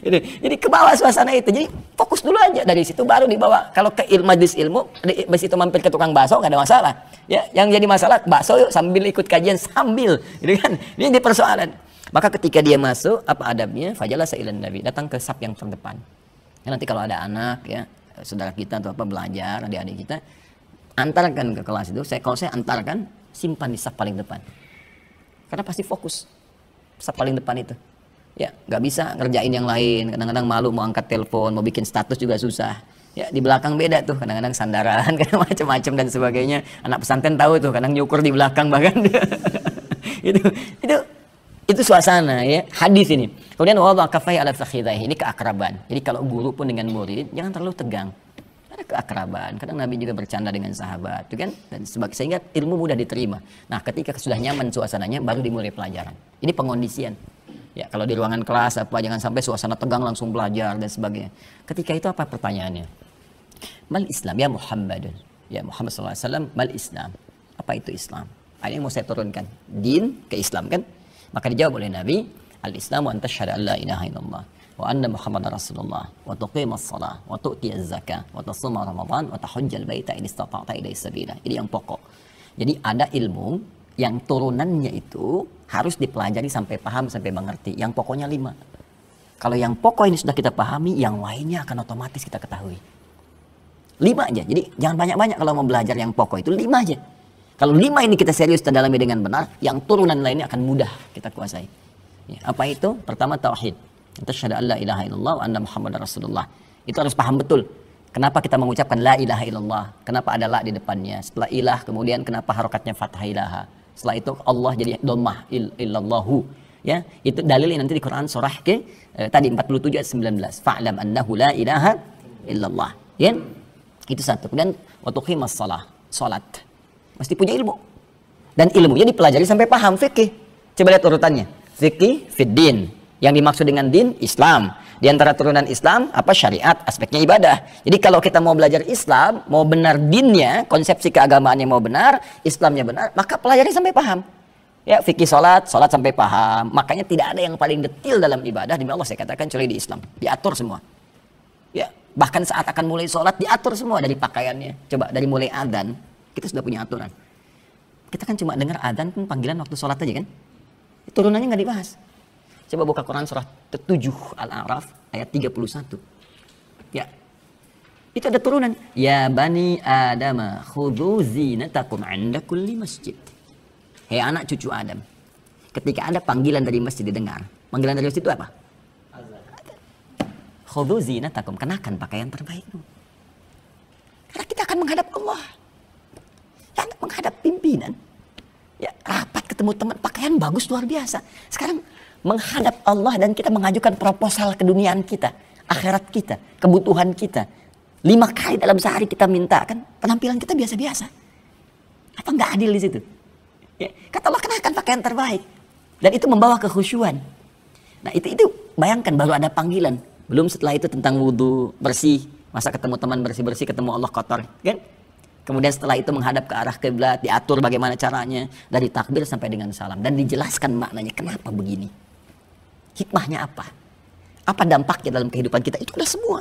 A: Jadi ke bawah suasana itu. Jadi fokus dulu aja, dari situ baru dibawa. Kalau ke majelis ilmu, habis itu mampir ke tukang bakso nggak ada masalah. Ya, yang jadi masalah bakso yuk sambil ikut kajian sambil, gitu kan? Ini di persoalan. Maka ketika dia masuk, apa adabnya? Fajalasa ilan nabi, datang ke saf yang terdepan. Ya, nanti kalau ada anak ya, saudara kita atau apa belajar, adik-adik kita, antarkan ke kelas itu. Kalau saya antarkan, simpan di saf paling depan. Karena pasti fokus saf paling depan itu. Ya, nggak bisa ngerjain yang lain. Kadang-kadang malu mau angkat telepon, mau bikin status juga susah. Ya, di belakang beda tuh. Kadang-kadang sandaran, kadang macam-macam dan sebagainya. Anak pesantren tahu tuh, kadang nyukur di belakang bahkan. itu suasana ya. Hadis ini. Kemudian wada kafai ala fakhidaihi, ini keakraban. Jadi kalau guru pun dengan murid jangan terlalu tegang. Ada keakraban. Kadang Nabi juga bercanda dengan sahabat, tuh kan? Dan sehingga ilmu mudah diterima. Nah, ketika sudah nyaman suasananya baru dimulai pelajaran. Ini pengondisian. Ya, kalau di ruangan kelas apa, jangan sampai suasana tegang langsung belajar dan sebagainya. Ketika itu apa pertanyaannya? Mal Islam ya Muhammadun. Ya Muhammad SAW, mal Islam. Apa itu Islam? Ini yang mau saya turunkan. Din ke Islam kan? Maka dijawab oleh Nabi, al-Islamu an tashhadu an la ilaha illallah wa anna Muhammadar Rasulullah wa tuqimas shalah wa tu'tiyaz zakah wa tasuma Ramadan wa tahujjal baita in istata'ta ilaihi sabila. Ini yang pokok. Jadi ada ilmu yang turunannya itu harus dipelajari sampai paham, sampai mengerti. Yang pokoknya 5. Kalau yang pokok ini sudah kita pahami, yang lainnya akan otomatis kita ketahui. 5 aja. Jadi jangan banyak-banyak kalau mau belajar yang pokok itu 5 aja. Kalau 5 ini kita serius kita dalami dengan benar, yang turunan lainnya akan mudah kita kuasai. Ya, apa itu? Pertama tauhid. Tasyhadu an la ilaha illallah wa anna Muhammadar Rasulullah. Itu harus paham betul. Kenapa kita mengucapkan la ilaha illallah? Kenapa ada la di depannya? Setelah ilah kemudian kenapa harokatnya fathah ilaha? Setelah itu Allah jadi dhammah illallahu. Ya, itu dalilnya nanti di Quran surah ke tadi 47 ayat 19. Fa'lam annahu la ilaha illallah. Ya. Itu satu. Kemudian wa tuqimas shalah, salat. Mesti punya ilmu. Dan ilmunya dipelajari sampai paham fikih. Coba lihat urutannya. Fikih fiddin. Yang dimaksud dengan din Islam. Di antara turunan Islam apa syariat, aspeknya ibadah. Jadi kalau kita mau belajar Islam, mau benar dinnya, konsepsi keagamaannya mau benar, Islamnya benar, maka pelajari sampai paham. Ya, fikih salat sampai paham. Makanya tidak ada yang paling detil dalam ibadah demi Allah saya katakan kecuali di Islam. Diatur semua. Ya, bahkan saat akan mulai salat diatur semua dari pakaiannya. Coba dari mulai adzan, kita sudah punya aturan. Kita kan cuma dengar adzan pun panggilan waktu salat aja kan? Turunannya nggak dibahas. Coba buka Quran surah 7 Al-A'raf ayat 31. Ya. Itu ada turunan. Ya bani Adama khudhu zinatakum 'inda kulli masjid. Hei anak cucu Adam. Ketika ada panggilan dari masjid didengar. Panggilan dari masjid itu apa? Khudhu zinatakum, kenakan pakaian terbaikmu. Karena kita akan menghadap Allah. Ya, menghadap pimpinan. Ya, rapat ketemu teman, pakaian bagus luar biasa. Sekarang menghadap Allah dan kita mengajukan proposal keduniaan kita, akhirat kita, kebutuhan kita. 5 kali dalam sehari kita minta kan, penampilan kita biasa-biasa. Apa nggak adil di situ? Ya, kata Allah kenakan pakaian terbaik dan itu membawa kekhusyuan. Nah itu bayangkan baru ada panggilan, belum setelah itu tentang wudhu bersih, masa ketemu teman bersih-bersih, ketemu Allah kotor, kan? Kemudian setelah itu menghadap ke arah kiblat, diatur bagaimana caranya dari takbir sampai dengan salam dan dijelaskan maknanya kenapa begini. Hikmahnya apa? Apa dampaknya dalam kehidupan kita? Itu udah semua.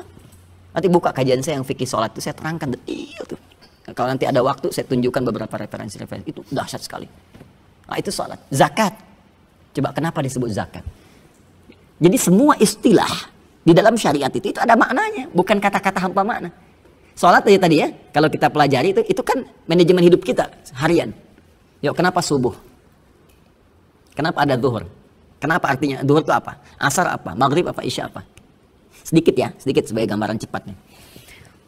A: Nanti buka kajian saya yang fikih sholat itu saya terangkan detail tuh. Kalau nanti ada waktu saya tunjukkan beberapa referensi-referensi. Itu dahsyat sekali. Nah itu sholat. Zakat. Coba kenapa disebut zakat? Jadi semua istilah di dalam syariat itu ada maknanya. Bukan kata-kata hampa makna. Sholat aja tadi ya. Kalau kita pelajari itu kan manajemen hidup kita harian. Yuk kenapa subuh? Kenapa ada zuhur? Kenapa artinya zuhur itu apa? Asar apa? Maghrib apa? Isya apa? Sedikit ya, sedikit sebagai gambaran cepatnya.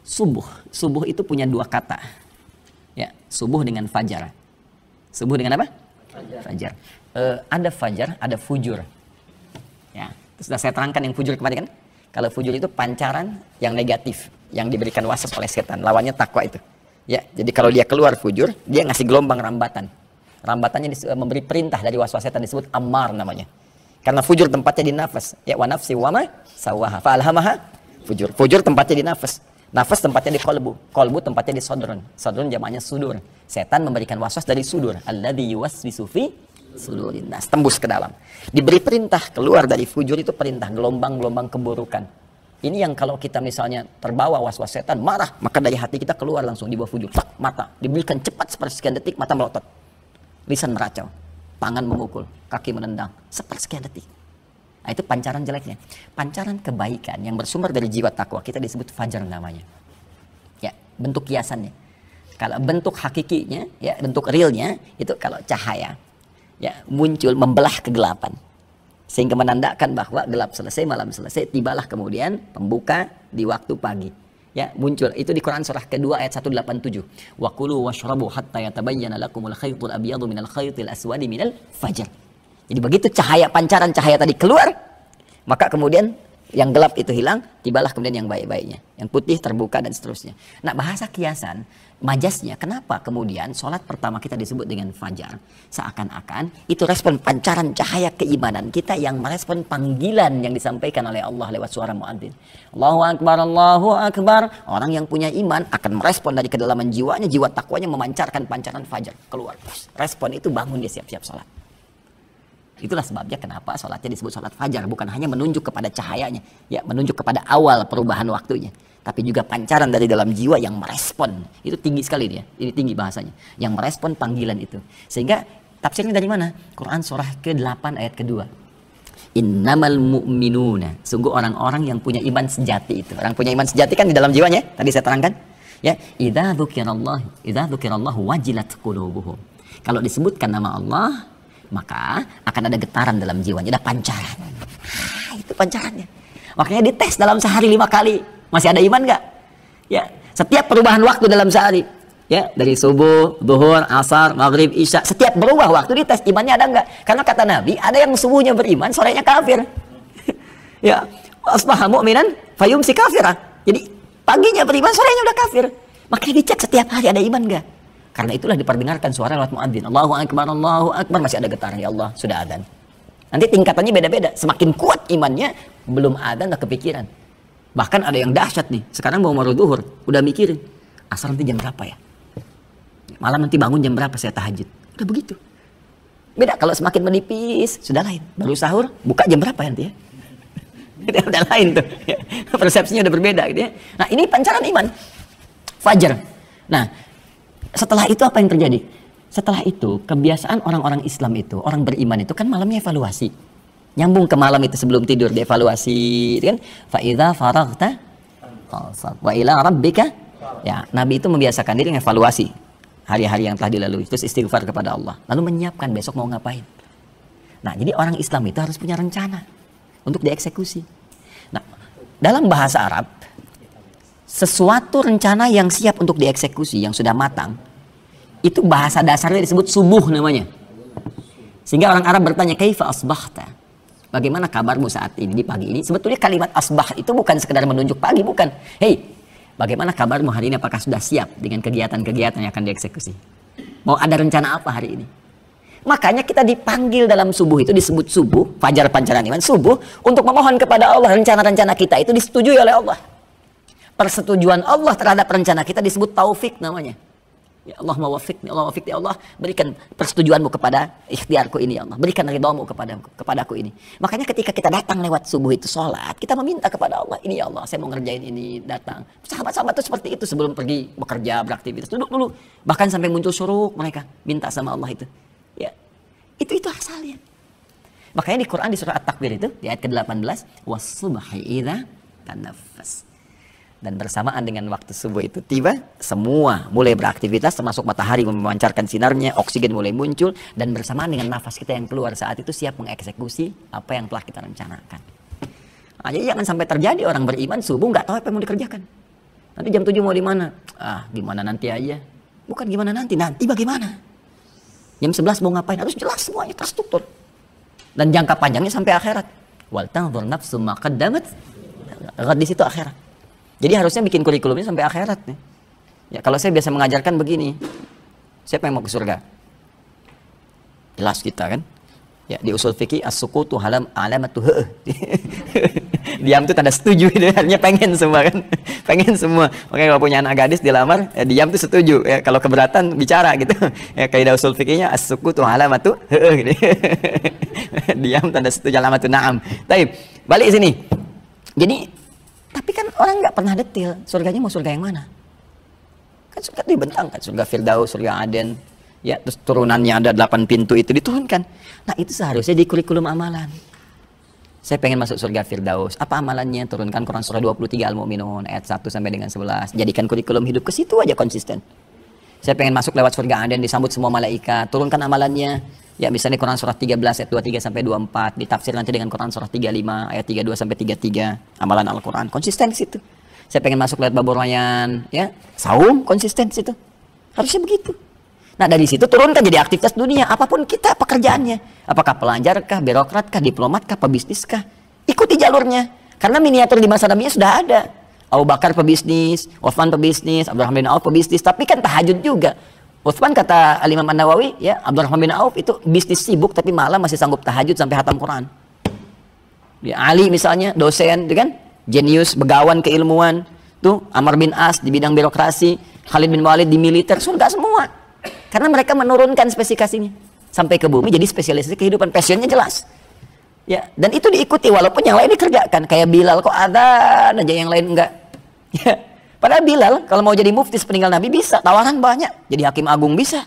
A: Subuh itu punya 2 kata. Ya, subuh dengan fajar. Subuh dengan apa? Fajar. Ada fajar, ada fujur. Ya, sudah saya terangkan yang fujur kemarin kan? Kalau fujur itu pancaran yang negatif, yang diberikan waswas oleh setan. Lawannya takwa itu. Ya, jadi kalau dia keluar fujur, dia ngasih gelombang rambatan. Rambatannya memberi perintah dari waswas setan disebut ammar namanya. Karena fujur tempatnya di nafas. Ya, wa nafsi wa ma sawaha fa alhamaha fujur. Fujur tempatnya di nafas. Nafas tempatnya di kolbu. Kolbu tempatnya di sodron. Sodron jamaknya sudur. Setan memberikan waswas dari sudur. Alladzi yuwaswisu fi sudurin nas. Tembus ke dalam. Diberi perintah keluar dari fujur itu perintah gelombang-gelombang keburukan. Ini yang kalau kita misalnya terbawa waswas setan, marah, maka dari hati kita keluar langsung di bawah fujur. Tak, mata diberikan cepat sepersekian detik, mata melotot. Lisan meracau, tangan memukul, kaki menendang, sepersekian detik. Nah, itu pancaran jeleknya. Pancaran kebaikan yang bersumber dari jiwa takwa kita disebut fajar namanya. Ya, bentuk kiasannya. Kalau bentuk hakikinya, ya bentuk realnya itu kalau cahaya, ya muncul membelah kegelapan, sehingga menandakan bahwa gelap selesai, malam selesai. Tibalah kemudian pembuka di waktu pagi. Ya, muncul itu di Quran surah kedua ayat 187. Wa kulu washrabu hatta yatabayyana lakumul khaytul abyadu minal khaytil aswadi minal fajr. Jadi begitu cahaya pancaran cahaya tadi keluar, maka kemudian Yang gelap itu hilang, tibalah kemudian yang baik-baiknya. Yang putih terbuka dan seterusnya. Nah, bahasa kiasan, majasnya, kenapa kemudian sholat pertama kita disebut dengan fajar? Seakan-akan itu respon pancaran cahaya keimanan kita yang merespon panggilan yang disampaikan oleh Allah lewat suara muadzin. Allahu Akbar, Allahu Akbar. Orang yang punya iman akan merespon dari kedalaman jiwanya, jiwa takwanya memancarkan pancaran fajar keluar. Respon itu bangun dia siap-siap sholat. Itulah sebabnya kenapa sholatnya disebut sholat fajar. Bukan hanya menunjuk kepada cahayanya, ya, menunjuk kepada awal perubahan waktunya, tapi juga pancaran dari dalam jiwa yang merespon. Itu tinggi sekali dia, ini tinggi bahasanya, yang merespon panggilan itu. Sehingga tafsirnya dari mana? Quran surah ke-8 ayat kedua. Innamal mu'minuna, sungguh orang-orang yang punya iman sejati itu. Orang punya iman sejati kan di dalam jiwanya, tadi saya terangkan. Ya, idza dzukirallahu wajilat qulubuhum. Kalau disebutkan nama Allah, maka akan ada getaran dalam jiwanya, ada pancaran. Itu pancarannya. Makanya dites dalam sehari 5 kali. Masih ada iman nggak? Ya, setiap perubahan waktu dalam sehari, ya, dari subuh, zuhur, asar, maghrib, isya, setiap berubah waktu dites imannya ada nggak? Karena kata Nabi, ada yang subuhnya beriman, sorenya kafir. Ya, asbaha mu'minan fayumsi kafirah. Jadi paginya beriman, sorenya udah kafir. Makanya dicek setiap hari ada iman nggak? Karena itulah diperdengarkan suara lewat muadzin. Allahu Akbar, Allahu Akbar, masih ada getaran. Ya Allah, sudah adzan. Nanti tingkatannya beda-beda. Semakin kuat imannya, belum adzan udah kepikiran. Bahkan ada yang dahsyat nih. Sekarang mau zuhur, udah mikirin, asar nanti jam berapa ya? Malam nanti bangun jam berapa saya tahajud? Udah begitu. Beda kalau semakin menipis, sudah lain. Baru sahur, buka jam berapa nanti ya? Udah lain tuh. Persepsinya udah berbeda gitu ya. Nah, ini pancaran iman. Fajar. Nah, setelah itu apa yang terjadi? Setelah itu kebiasaan orang-orang Islam itu, orang beriman itu kan malamnya evaluasi. Nyambung ke malam itu sebelum tidur dievaluasi, kan? Fa idza faraghta wa ila rabbika. Ya, Nabi itu membiasakan diri mengevaluasi hari-hari yang telah dilalui, terus istighfar kepada Allah, lalu menyiapkan besok mau ngapain. Nah, jadi orang Islam itu harus punya rencana untuk dieksekusi. Nah, dalam bahasa Arab, sesuatu rencana yang siap untuk dieksekusi, yang sudah matang, itu bahasa dasarnya disebut subuh namanya. Sehingga orang Arab bertanya, kaifa asbahta? Bagaimana kabarmu saat ini, di pagi ini? Sebetulnya kalimat asbah itu bukan sekedar menunjuk pagi, bukan. Hei, bagaimana kabarmu hari ini? Apakah sudah siap dengan kegiatan-kegiatan yang akan dieksekusi? Mau ada rencana apa hari ini? Makanya kita dipanggil dalam subuh itu disebut subuh, fajar pancaran iman, subuh, untuk memohon kepada Allah rencana-rencana kita itu disetujui oleh Allah. Persetujuan Allah terhadap rencana kita disebut taufik namanya. Ya Allah mawaffiqni, Allah wafiqni, Allah berikan persetujuanmu kepada ikhtiarku ini, ya Allah. Berikan ridhamu kepadaku ini. Makanya ketika kita datang lewat subuh itu sholat, kita meminta kepada Allah, ini ya Allah, saya mau ngerjain ini, datang. Sahabat-sahabat itu seperti itu sebelum pergi bekerja, beraktivitas. Duduk dulu. Bahkan sampai muncul syuruk mereka minta sama Allah itu. Ya. Itu asalnya. Makanya di Quran di surah At-Takwir itu di ayat ke-18, was-subhi idza tanaffas. Dan bersamaan dengan waktu subuh itu tiba, semua mulai beraktivitas, termasuk matahari memancarkan sinarnya, oksigen mulai muncul, dan bersamaan dengan nafas kita yang keluar saat itu siap mengeksekusi apa yang telah kita rencanakan. Nah, jadi jangan sampai terjadi orang beriman subuh nggak tahu apa yang mau dikerjakan. Nanti jam 7 mau di mana? Gimana nanti aja. Bukan gimana nanti bagaimana? Jam 11 mau ngapain? Harus jelas semuanya, terstruktur. Dan jangka panjangnya sampai akhirat. Wal tanzur nafsum ma qaddamat. Di situ akhirat. Jadi harusnya bikin kurikulumnya sampai akhirat nih. Ya, kalau saya biasa mengajarkan begini, siapa yang mau ke surga? Jelas kita kan? Ya, di usul fikih as-sukutu alamatu diam itu tanda setuju, artinya pengen semua kan? Pengen semua. Makanya kalau punya anak gadis dilamar, ya, diam itu setuju. Ya, kalau keberatan bicara gitu. Ya, kaidah usul fikihnya as-sukutu alamatu gitu. Diam tanda setuju, alamatu na'am. Baik, balik sini. Jadi tapi kan orang nggak pernah detail surganya mau surga yang mana. Kan surga itu dibentangkan, surga Firdaus, surga Aden, ya, terus turunannya ada 8 pintu itu diturunkan. Nah, itu seharusnya di kurikulum amalan. Saya pengen masuk surga Firdaus, apa amalannya? Turunkan Quran surah 23 Al-Mu'minun ayat 1 sampai dengan 11. Jadikan kurikulum hidup ke situ aja konsisten. Saya pengen masuk lewat surga Aden, disambut semua malaikat, turunkan amalannya. Ya, misalnya Quran surah 13 ayat 23 sampai 24, ditafsir nanti dengan Quran surah 35 ayat 32 sampai 33, amalan Al-Qur'an konsisten di situ. Saya pengen masuk lewat Babur Rayyan, ya, saum konsisten di situ. Harusnya begitu. Nah, dari situ turunkan jadi aktivitas dunia, apapun kita pekerjaannya. Apakah pelajar kah, birokrat kah, diplomat kah, pebisnis kah? Ikuti jalurnya. Karena miniatur di masa Nabi sudah ada. Abu Bakar pebisnis, Utsman pebisnis, Abdurrahman bin Auf pebisnis, tapi kan tahajud juga. Utsman kata Al-Imam An-Nawawi, ya, Abdurrahman bin Auf itu bisnis sibuk tapi malam masih sanggup tahajud sampai hatam Quran. Ya, Ali misalnya dosen, kan? Jenius, begawan keilmuan. Tuh Amr bin As di bidang birokrasi, Khalid bin Walid di militer, surga semua. Karena mereka menurunkan spesifikasinya sampai ke bumi, jadi spesialisasi kehidupan, passionnya jelas. Ya, dan itu diikuti walaupun yang lain dikerjakan. Kayak Bilal kok adzan aja, yang lain enggak. Ya. Padahal Bilal kalau mau jadi mufti sepeninggal Nabi bisa, tawaran banyak. Jadi hakim agung bisa.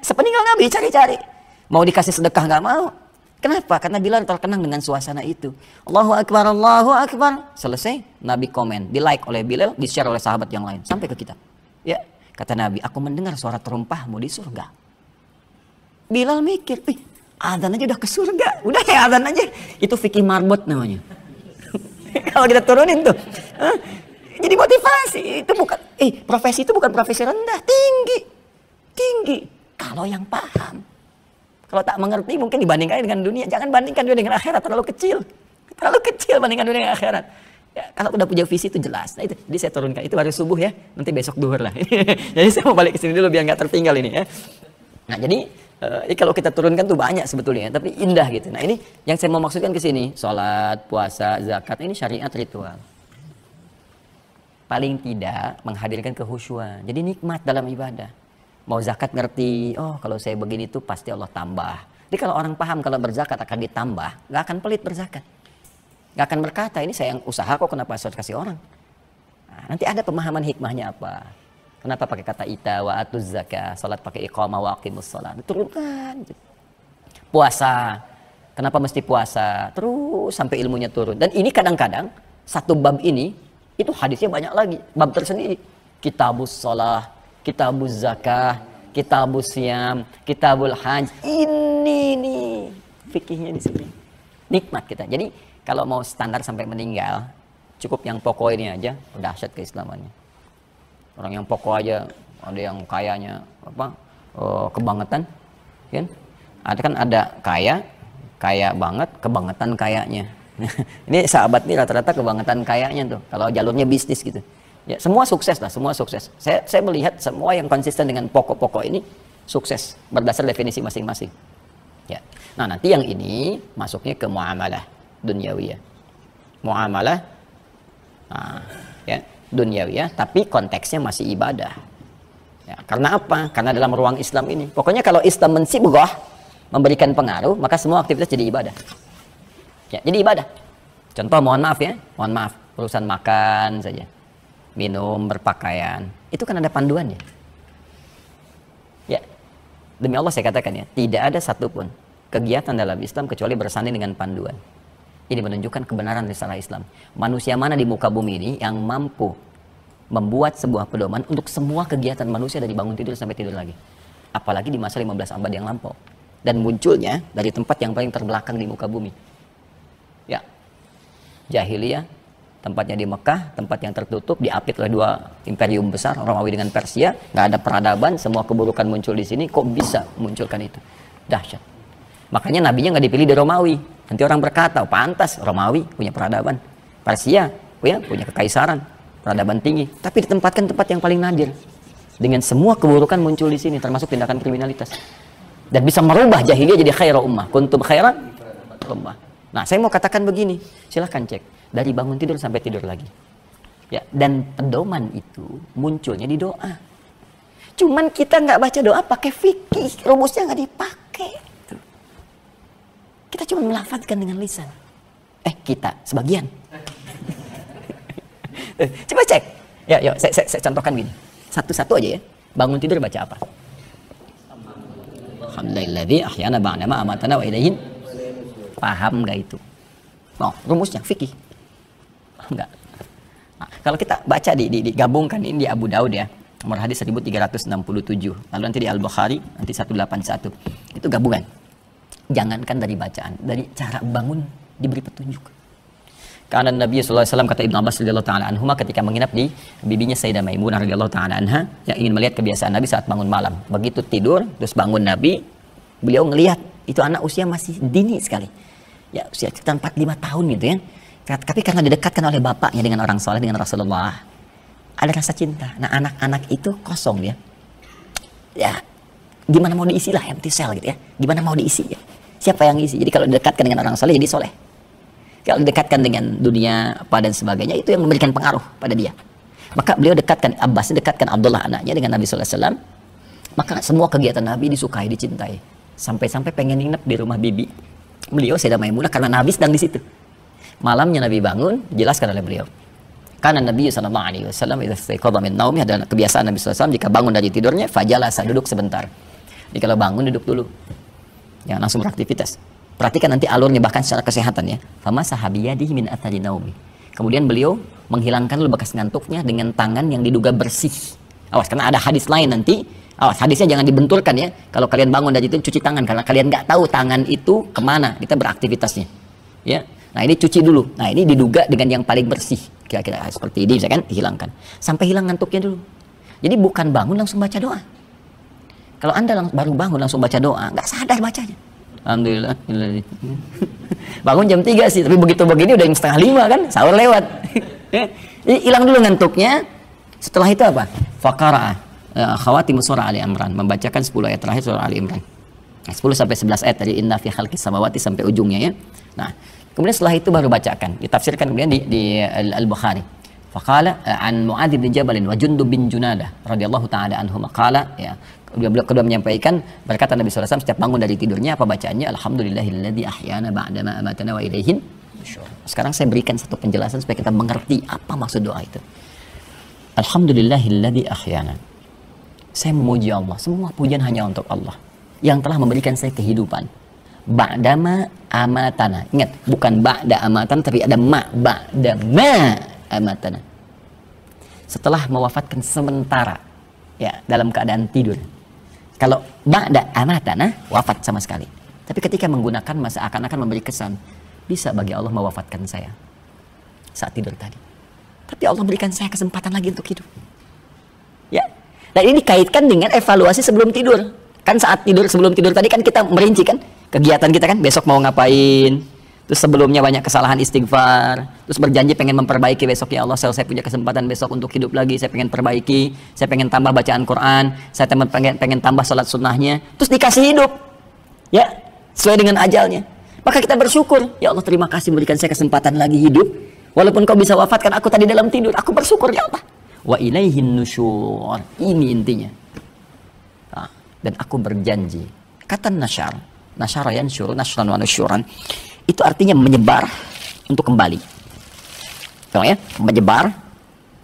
A: Sepeninggal Nabi cari-cari. Mau dikasih sedekah nggak mau. Kenapa? Karena Bilal terkenang dengan suasana itu. Allahu Akbar, Allahu Akbar. Selesai, Nabi komen, di like oleh Bilal, di share oleh sahabat yang lain sampai ke kita. Ya, kata Nabi, aku mendengar suara terumpahmu di surga. Bilal mikir, adzan aja udah ke surga, udah ya adzan aja. Itu fikih marbot namanya. Kalau kita turunin tuh, jadi motivasi. Itu bukan, profesi itu bukan profesi rendah, tinggi. Kalau yang paham, kalau tak mengerti mungkin dibandingkan dengan dunia. Jangan bandingkan dunia dengan akhirat, terlalu kecil bandingkan dunia dengan akhirat. Ya, kalau udah punya visi itu jelas. Nah itu, jadi saya turunkan itu hari subuh ya, nanti besok duhur lah. Jadi saya mau balik ke sini dulu biar nggak tertinggal ini ya. Nah jadi kalau kita turunkan tuh banyak sebetulnya, tapi indah gitu. Nah ini yang saya mau maksudkan ke sini, sholat, puasa, zakat, ini syariat ritual. Paling tidak menghadirkan kehusyuan. Jadi nikmat dalam ibadah. Mau zakat ngerti, oh kalau saya begini tuh pasti Allah tambah. Jadi kalau orang paham kalau berzakat akan ditambah, nggak akan pelit berzakat. Nggak akan berkata, ini saya yang usaha kok kenapa harus kasih orang. Nah, nanti ada pemahaman hikmahnya apa. Kenapa pakai kata ita wa atuz zakah, salat pakai iqamah wa aqimus shalah. Diturunkan. Puasa. Kenapa mesti puasa? Terus sampai ilmunya turun. Dan ini kadang-kadang satu bab ini itu hadisnya banyak lagi, bab tersendiri. Kitabus shalah, kitabuz zakah, kitabus syam, kitabul hajj. Ini nih fikihnya di sini. Nikmat kita. Jadi kalau mau standar sampai meninggal, cukup yang pokok ini aja, udah dahsyat keislamannya. Orang yang pokok aja, ada yang kayanya kebangetan, kan? Ada kaya banget, kebangetan kayanya. Ini sahabat nih rata-rata kebangetan kayanya tuh. Kalau jalurnya bisnis gitu, ya semua sukses lah, semua sukses. Saya melihat semua yang konsisten dengan pokok-pokok ini sukses berdasar definisi masing-masing. Ya. Nah nanti yang ini masuknya ke muamalah dunyawiyah, muamalah, ya. Dunyawiyah, tapi konteksnya masih ibadah. Ya, karena apa? Karena dalam ruang Islam ini, pokoknya kalau Islam mensibghah, memberikan pengaruh, maka semua aktivitas jadi ibadah. Ya, jadi ibadah. Contoh, mohon maaf, urusan makan saja, minum, berpakaian, itu kan ada panduannya. Ya, demi Allah saya katakan ya, tidak ada satupun kegiatan dalam Islam kecuali bersanding dengan panduan. Ini menunjukkan kebenaran risalah Islam. Manusia mana di muka bumi ini yang mampu membuat sebuah pedoman untuk semua kegiatan manusia dari bangun tidur sampai tidur lagi. Apalagi di masa 15 abad yang lampau. Dan munculnya dari tempat yang paling terbelakang di muka bumi. Ya, jahiliyah, tempatnya di Mekah, tempat yang tertutup, diapit oleh dua imperium besar, Romawi dengan Persia, nggak ada peradaban, semua keburukan muncul di sini, kok bisa munculkan itu? Dahsyat. Makanya nabinya nggak dipilih di Romawi. Nanti orang berkata, pantas Romawi punya peradaban, Persia punya kekaisaran, peradaban tinggi, tapi ditempatkan tempat yang paling nadir. Dengan semua keburukan muncul di sini, termasuk tindakan kriminalitas. Dan bisa merubah jahiliyah jadi khairu ummah. Kuntum khairan ummah. Nah, saya mau katakan begini, silahkan cek dari bangun tidur sampai tidur lagi. Ya, dan pedoman itu munculnya di doa. Cuman kita nggak baca doa pakai fikih, rumusnya nggak dipakai. Kita cuma melafazkan dengan lisan. Kita sebagian. Coba cek. Ya, yuk, saya contohkan gini. Satu-satu aja ya. Bangun tidur baca apa? Alhamdulillahilladzi ahyana ba'dama amatana wa ilaihin. Paham nggak itu? Oh, rumusnya fikih. Enggak. Nah, kalau kita baca digabungkan ini di Abu Daud ya. Nomor hadis 1367. Lalu nanti di Al-Bukhari nanti 181. Itu gabungan. Jangankan dari bacaan, dari cara bangun diberi petunjuk. Karena Nabi sallallahu alaihi wasallam, kata Ibnu Abbas radhiyallahu taala anhuma, ketika menginap di bibinya Sayyidah Maimunah radhiyallahu taala anha, yang ingin melihat kebiasaan Nabi saat bangun malam. Begitu tidur terus bangun Nabi, beliau ngelihat itu anak usia masih dini sekali. Ya, usia sekitar 4-5 tahun gitu ya. Tapi karena didekatkan oleh bapaknya dengan orang soleh, dengan Rasulullah, ada rasa cinta. Nah, anak-anak itu kosong dia. Ya, gimana mau diisi lah, empty cell gitu ya. Gimana mau diisi ya? Siapa yang isi? Jadi kalau didekatkan dengan orang soleh, jadi soleh. Kalau didekatkan dengan dunia apa dan sebagainya, itu yang memberikan pengaruh pada dia. Maka beliau dekatkan Abbas, dekatkan Abdullah anaknya dengan Nabi sallallahu alaihi wasallam. Maka semua kegiatan Nabi disukai, dicintai. Sampai-sampai pengen nginep di rumah bibi beliau Sayyidah Maimunah karena Nabi sedang di situ. Malamnya Nabi bangun, dijelaskan oleh beliau. Karena Nabi sallallahu alaihi wasallam idza istayqadha min naumi, adalah kebiasaan Nabi sallallahu alaihi wasallam jika bangun dari tidurnya fajalasa, duduk sebentar. Jadi kalau bangun duduk dulu. Jangan langsung beraktivitas. Perhatikan nanti alurnya bahkan secara kesehatan ya. Fama sahabiyadihi min athari naumi. Kemudian beliau menghilangkan dulu bekas ngantuknya dengan tangan yang diduga bersih. Awas, karena ada hadis lain nanti. Awas, hadisnya jangan dibenturkan ya. Kalau kalian bangun dari itu cuci tangan, karena kalian nggak tahu tangan itu kemana kita beraktivitasnya. Ya. Nah ini cuci dulu. Nah ini diduga dengan yang paling bersih. Kira-kira seperti ini, misalkan dihilangkan. Sampai hilang ngantuknya dulu. Jadi bukan bangun langsung baca doa. Kalau Anda baru bangun langsung baca doa, nggak sadar bacanya. Alhamdulillah. Bangun jam 3 sih, tapi begitu begini udah jam 4:30 kan, sahur lewat. Hilang dulu ngantuknya. Setelah itu apa? Faqara'a khawatim surah Ali Imran, membacakan 10 ayat terakhir surah Ali Imran. Nah, 10 sampai 11 ayat dari inna fi khalqis samawati sampai ujungnya ya. Nah, kemudian setelah itu baru bacakan, ditafsirkan kemudian di Al-Bukhari. Faqala an Mu'adz bin Jabal wa Jundub bin Junadah radhiyallahu taala anhuma qala ya. Kedua menyampaikan, berkata Nabi SAW setiap bangun dari tidurnya apa bacaannya? Alhamdulillahilladzi ahyana ba'dama amatana wa ilaihin nusyur. Sekarang saya berikan satu penjelasan supaya kita mengerti apa maksud doa itu. Alhamdulillahilladzi ahyana. Saya memuji Allah, semua pujian hanya untuk Allah yang telah memberikan saya kehidupan. Ba'dama amatana. Ingat, bukan ba'da amatan tapi ada ba'dama amatana. Setelah mewafatkan sementara ya dalam keadaan tidur. Kalau ba'da amatana, wafat sama sekali. Tapi ketika menggunakan masa akan memberi kesan, bisa bagi Allah mewafatkan saya saat tidur tadi. Tapi Allah berikan saya kesempatan lagi untuk hidup. Ya. Dan ini dikaitkan dengan evaluasi sebelum tidur. Kan saat tidur, sebelum tidur tadi kan kita merinci kan kegiatan kita kan, besok mau ngapain. Terus sebelumnya banyak kesalahan, istighfar. Terus berjanji pengen memperbaiki besok, ya Allah, saya punya kesempatan besok untuk hidup lagi, saya pengen perbaiki, saya pengen tambah bacaan Quran, saya pengen tambah sholat sunnahnya. Terus dikasih hidup, ya, sesuai dengan ajalnya. Maka kita bersyukur, ya Allah terima kasih memberikan saya kesempatan lagi hidup. Walaupun kau bisa wafatkan aku tadi dalam tidur, aku bersyukur ya Allah. Wa ilaihin nusyur. Ini intinya. Nah, dan aku berjanji. Kata nasyar, nasyara yansyur, nasyran wa nusyuran. Itu artinya menyebar untuk kembali. Tahu ya? Menyebar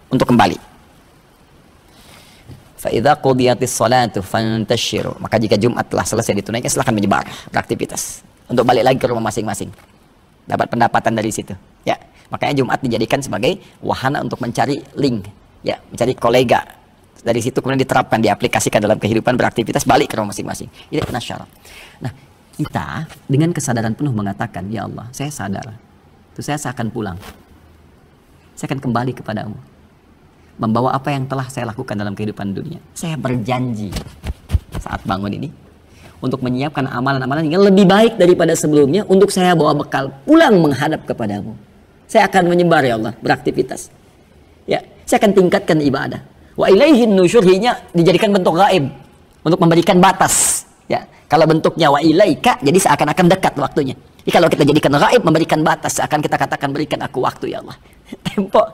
A: untuk kembali. Fa idza qudiyatis salatu fantashiru. Maka jika Jumat telah selesai ditunaikan, silakan menyebar, beraktivitas untuk balik lagi ke rumah masing-masing. Dapat pendapatan dari situ. Ya, makanya Jumat dijadikan sebagai wahana untuk mencari link, ya, mencari kolega. Dari situ kemudian diterapkan, diaplikasikan dalam kehidupan, beraktivitas, balik ke rumah masing-masing. Ini nasyara. Nah, kita dengan kesadaran penuh mengatakan, ya Allah, saya sadar, itu saya akan pulang, saya akan kembali kepadamu, membawa apa yang telah saya lakukan dalam kehidupan dunia. Saya berjanji saat bangun ini untuk menyiapkan amalan-amalan yang lebih baik daripada sebelumnya, untuk saya bawa bekal pulang menghadap kepadamu. Saya akan menyebar ya Allah, beraktivitas. Ya, saya akan tingkatkan ibadah. Wa ilaihin nusyurhinya dijadikan bentuk gaib untuk memberikan batas. Ya, kalau bentuknya wa ilaika, jadi seakan-akan dekat waktunya. Jadi kalau kita jadikan gaib, memberikan batas, seakan kita katakan berikan aku waktu ya Allah, tempo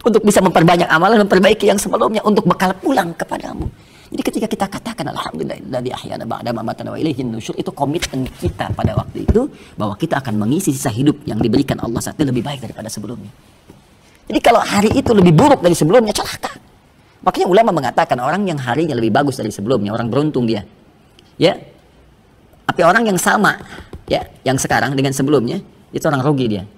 A: untuk bisa memperbanyak amalan, memperbaiki yang sebelumnya, untuk bekal pulang kepadamu. Jadi ketika kita katakan alhamdulilladzi ahyana ba'da mamatana wa ilaihin nusyur, itu komitmen kita pada waktu itu bahwa kita akan mengisi sisa hidup yang diberikan Allah saat itu lebih baik daripada sebelumnya. Jadi kalau hari itu lebih buruk dari sebelumnya, celaka. Makanya ulama mengatakan orang yang harinya lebih bagus dari sebelumnya, orang beruntung dia. Ya, tapi orang yang sama, ya, yang sekarang dengan sebelumnya, itu orang rugi dia,